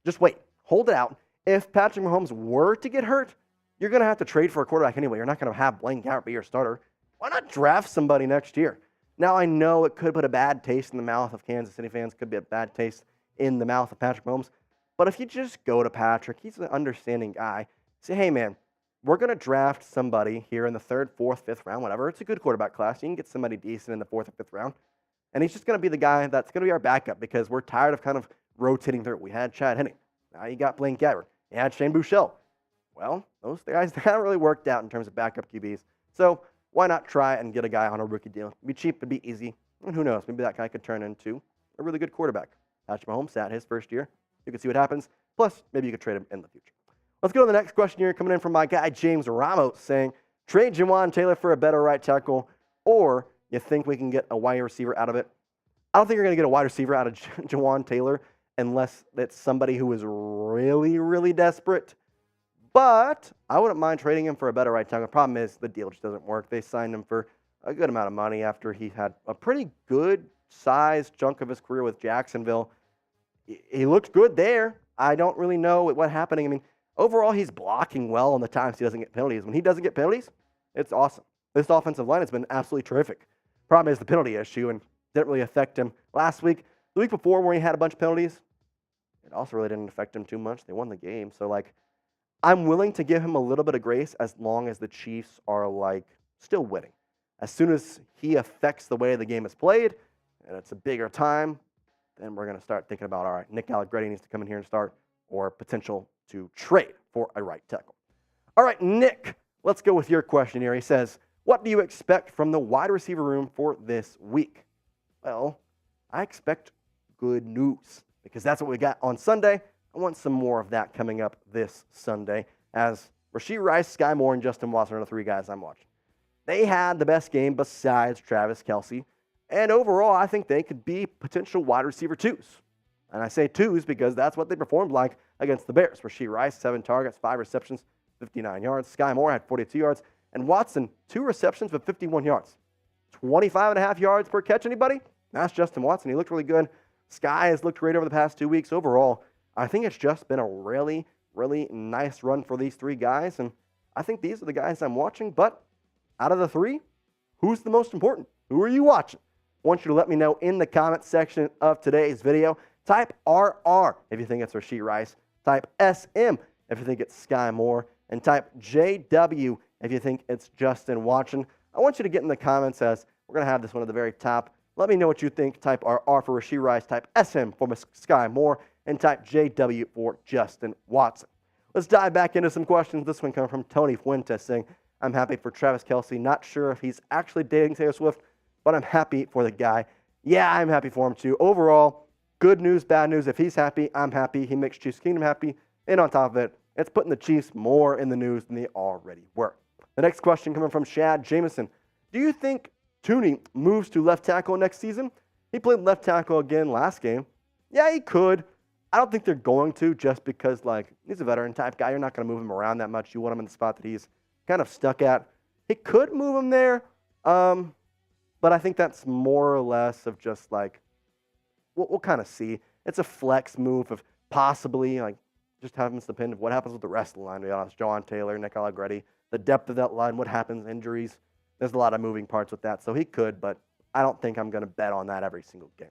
[SPEAKER 1] just wait. Hold it out. If Patrick Mahomes were to get hurt, you're going to have to trade for a quarterback anyway. You're not going to have Blaine Gabbert be your starter. Why not draft somebody next year? Now, I know it could put a bad taste in the mouth of Kansas City fans. Could be a bad taste in the mouth of Patrick Mahomes. But if you just go to Patrick, he's an understanding guy. Say, hey, man, we're going to draft somebody here in the 3rd, 4th, 5th round, whatever. It's a good quarterback class. You can get somebody decent in the 4th or 5th round. And he's just going to be the guy that's going to be our backup because we're tired of kind of rotating through. We had Chad Henne. Now you got Blaine Gabbert. You had Shane Buechele. Well, those guys haven't really worked out in terms of backup QBs. So why not try and get a guy on a rookie deal? It'd be cheap. It'd be easy. And who knows? Maybe that guy could turn into a really good quarterback. Patrick Mahomes sat his first year. You can see what happens. Plus, maybe you could trade him in the future. Let's go to the next question here coming in from my guy, James Ramos, saying, trade Jawan Taylor for a better right tackle, or you think we can get a wide receiver out of it? I don't think you're going to get a wide receiver out of Jawan Taylor unless it's somebody who is really, really desperate. But I wouldn't mind trading him for a better right tackle. The problem is the deal just doesn't work. They signed him for a good amount of money after he had a pretty good sized chunk of his career with Jacksonville. He looked good there. I don't really know what happened. Overall, he's blocking well on the times he doesn't get penalties. When he doesn't get penalties, it's awesome. This offensive line has been absolutely terrific. Problem is the penalty issue, and didn't really affect him last week. The week before, where he had a bunch of penalties, it also really didn't affect him too much. They won the game. So, I'm willing to give him a little bit of grace as long as the Chiefs are, still winning. As soon as he affects the way the game is played, and it's a bigger time, then we're going to start thinking about, all right, Nick Allegretti needs to come in here and start, or potential to trade for a right tackle. All right, Nick, let's go with your question here. He says, what do you expect from the wide receiver room for this week? Well, I expect good news because that's what we got on Sunday. I want some more of that coming up this Sunday as Rashee Rice, Sky Moore, and Justin Watson are the 3 guys I'm watching. They had the best game besides Travis Kelce, and overall, I think they could be potential wide receiver 2s. And I say 2s because that's what they performed like against the Bears. Rashee Rice, 7 targets, 5 receptions, 59 yards. Sky Moore had 42 yards. And Watson, 2 receptions with 51 yards. 25.5 yards per catch, anybody? That's Justin Watson. He looked really good. Sky has looked great over the past 2 weeks. Overall, I think it's just been a really, really nice run for these 3 guys. And I think these are the guys I'm watching. But out of the 3, who's the most important? Who are you watching? I want you to let me know in the comment section of today's video. Type RR if you think it's Rashee Rice. Type SM if you think it's Sky Moore. And type JW if you think it's Justin Watson. I want you to get in the comments as we're going to have this one at the very top. Let me know what you think. Type RR for Rashee Rice. Type SM for Sky Moore. And type JW for Justin Watson. Let's dive back into some questions. This one coming from Tony Fuentes saying, I'm happy for Travis Kelce. Not sure if he's actually dating Taylor Swift, but I'm happy for the guy. Yeah, I'm happy for him too. Overall, good news, bad news. If he's happy, I'm happy. He makes Chiefs Kingdom happy. And on top of it, it's putting the Chiefs more in the news than they already were. The next question coming from Shad Jameson. Do you think Tooney moves to left tackle next season? He played left tackle again last game. Yeah, he could. I don't think they're going to just because, he's a veteran type guy. You're not going to move him around that much. You want him in the spot that he's kind of stuck at. He could move him there, but I think that's more or less of just we'll kind of see. It's a flex move of possibly just having to depend on what happens with the rest of the line. To be honest, Jawan Taylor, Nick Allegretti, the depth of that line, what happens, injuries. There's a lot of moving parts with that, so he could, but I don't think I'm going to bet on that every single game.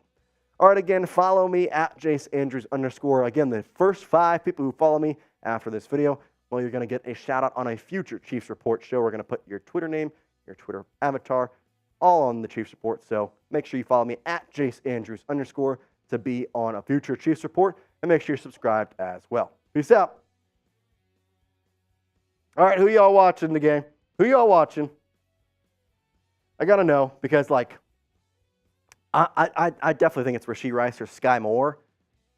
[SPEAKER 1] All right, again, follow me at Jace Andrews _. Again, the first 5 people who follow me after this video, well, you're going to get a shout-out on a future Chiefs Report show. We're going to put your Twitter name, your Twitter avatar, all on the Chiefs Report. So make sure you follow me at Jace Andrews _ to be on a future Chiefs Report, and make sure you're subscribed as well. Peace out. All right, who y'all watching the game? Who y'all watching? I got to know because, like, I definitely think it's Rashee Rice or Sky Moore.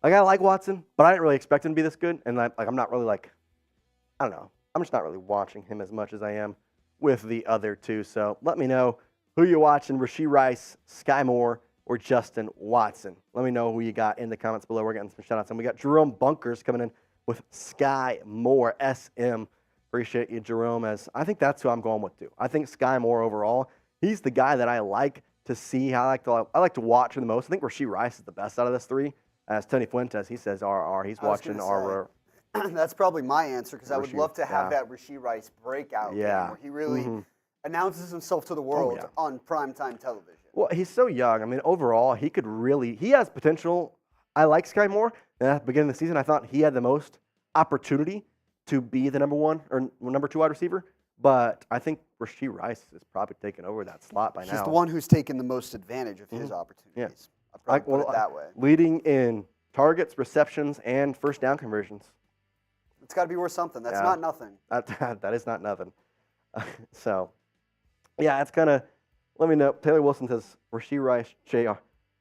[SPEAKER 1] Like, I like Watson, but I didn't really expect him to be this good. And, I'm not really, like, I don't know. I'm just not really watching him as much as I am with the other two. So let me know who you're watching, Rashee Rice, Sky Moore, or Justin Watson. Let me know who you got in the comments below. We're getting some shout-outs. And we got Jerome Bunkers coming in with Sky Moore, SM. Appreciate you, Jerome, as I think that's who I'm going with, too. I think Sky Moore overall, he's the guy that I like to see. I like to watch him the most. I think Rashee Rice is the best out of this 3. As Tony Fuentes, he says RR. He's watching RR.
[SPEAKER 2] That's probably my answer because I would love to have that Rashee Rice breakout game where he really announces himself to the world on primetime television.
[SPEAKER 1] Well, he's so young. I mean, overall, he has potential. I like Sky Moore. And at the beginning of the season, I thought he had the most opportunity to be the number 1 or number 2 wide receiver. But I think Rashee Rice is probably taking over that slot by now.
[SPEAKER 2] He's the one who's taken the most advantage of his opportunities.
[SPEAKER 1] Yeah.
[SPEAKER 2] I'll probably put it that way.
[SPEAKER 1] Leading in targets, receptions, and first down conversions.
[SPEAKER 2] It's got to be worth something. That's not nothing.
[SPEAKER 1] That is not nothing. So, yeah, it's kind of, let me know. Taylor Wilson says Rashee Rice,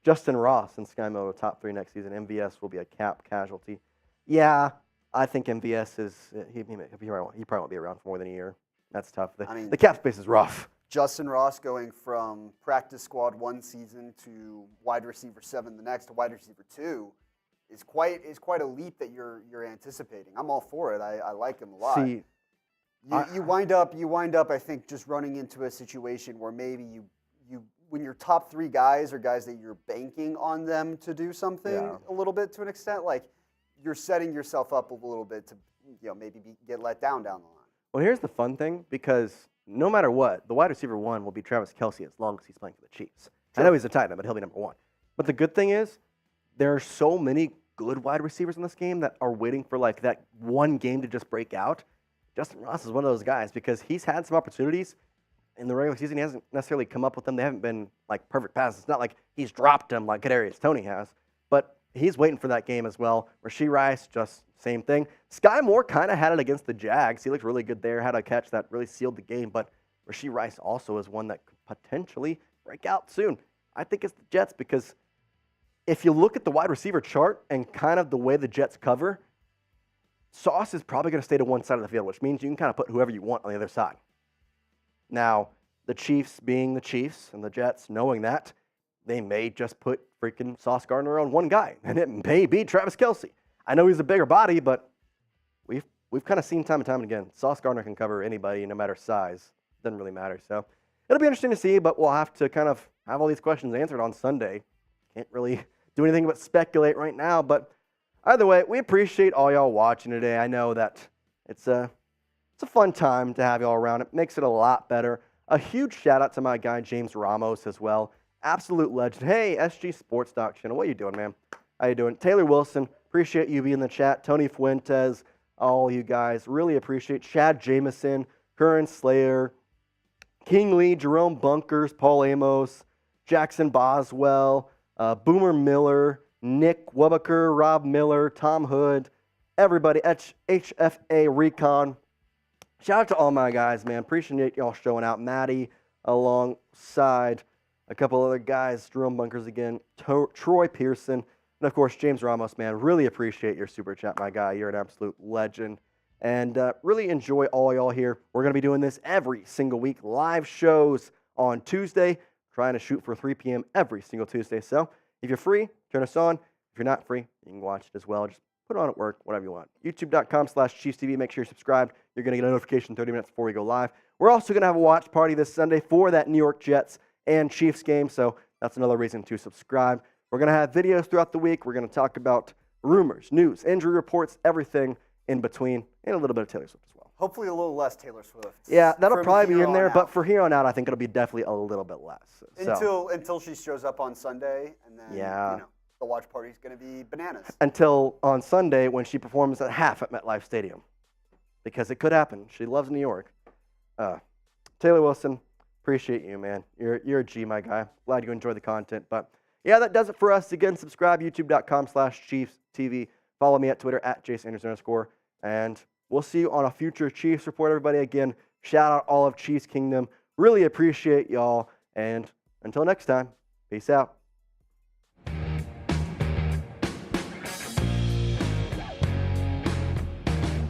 [SPEAKER 1] Justin Ross, and Sky Moore top 3 next season. MVS will be a cap casualty. Yeah, I think MVS is, he probably won't be around for more than a year. That's tough. The cap space is rough.
[SPEAKER 2] Justin Ross going from practice squad 1 season to wide receiver 7 the next to wide receiver 2 is quite a leap that you're anticipating. I'm all for it. I like him a lot.
[SPEAKER 1] See,
[SPEAKER 2] you wind up I think just running into a situation where maybe you when your top 3 guys are guys that you're banking on them to do something a little bit to an extent, like you're setting yourself up a little bit to maybe get let down the line.
[SPEAKER 1] Well, here's the fun thing, because no matter what, the wide receiver 1 will be Travis Kelce as long as he's playing for the Chiefs. Sure. I know he's a tight end, but he'll be number 1. But the good thing is, there are so many good wide receivers in this game that are waiting for like that one game to just break out. Justin Ross is one of those guys because he's had some opportunities in the regular season. He hasn't necessarily come up with them. They haven't been like perfect passes. It's not like he's dropped them like Kadarius Toney has, but he's waiting for that game as well. Rashee Rice, just same thing. Sky Moore kind of had it against the Jags. He looked really good there, had a catch that really sealed the game, but Rashee Rice also is one that could potentially break out soon. I think it's the Jets because if you look at the wide receiver chart and kind of the way the Jets cover, Sauce is probably going to stay to one side of the field, which means you can kind of put whoever you want on the other side. Now, the Chiefs being the Chiefs and the Jets knowing that, they may just put freaking Sauce Gardner on one guy, and it may be Travis Kelce. I know he's a bigger body, but we've kind of seen time and time again, Sauce Gardner can cover anybody no matter size. Doesn't really matter. So it'll be interesting to see, but we'll have to kind of have all these questions answered on Sunday. Can't really do anything but speculate right now, but either way, we appreciate all y'all watching today. I know that it's a fun time to have y'all around. It makes it a lot better. A huge shout out to my guy James Ramos as well. Absolute legend. Hey, SG Sports Doc Channel. What you doing, man? How you doing? Taylor Wilson, appreciate you being in the chat. Tony Fuentes, all you guys, really appreciate. Chad Jameson, Curran Slayer, King Lee, Jerome Bunkers, Paul Amos, Jackson Boswell, Boomer Miller, Nick Webaker, Rob Miller, Tom Hood, everybody, HFA Recon. Shout out to all my guys, man. Appreciate y'all showing out. Maddie alongside a couple other guys, Jerome Bunkers again, Troy Pearson, and of course, James Ramos, man. Really appreciate your super chat, my guy. You're an absolute legend. And really enjoy all y'all here. We're going to be doing this every single week. Live shows on Tuesday. Trying to shoot for 3 p.m. every single Tuesday. So if you're free, turn us on. If you're not free, you can watch it as well. Just put it on at work, whatever you want. YouTube.com/ChiefsTV. Make sure you're subscribed. You're going to get a notification 30 minutes before we go live. We're also going to have a watch party this Sunday for that New York Jets and Chiefs game. So that's another reason to subscribe. We're going to have videos throughout the week. We're going to talk about rumors, news, injury reports, everything in between, and a little bit of Taylor Swift as well.
[SPEAKER 2] Hopefully a little less Taylor Swift.
[SPEAKER 1] Yeah, that'll probably be in there, but for here on out, I think it'll be definitely a little bit less.
[SPEAKER 2] Until she shows up on Sunday, and then, the watch party is going to be bananas.
[SPEAKER 1] Until on Sunday when she performs at half at MetLife Stadium. Because it could happen. She loves New York. Taylor Wilson, appreciate you, man. You're a G, my guy. Glad you enjoy the content. But yeah, that does it for us. Again, subscribe, youtube.com/ChiefsTV. Follow me at Twitter at Jace Andrews _. And we'll see you on a future Chiefs report, everybody. Again, shout out all of Chiefs Kingdom. Really appreciate y'all. And until next time, peace out.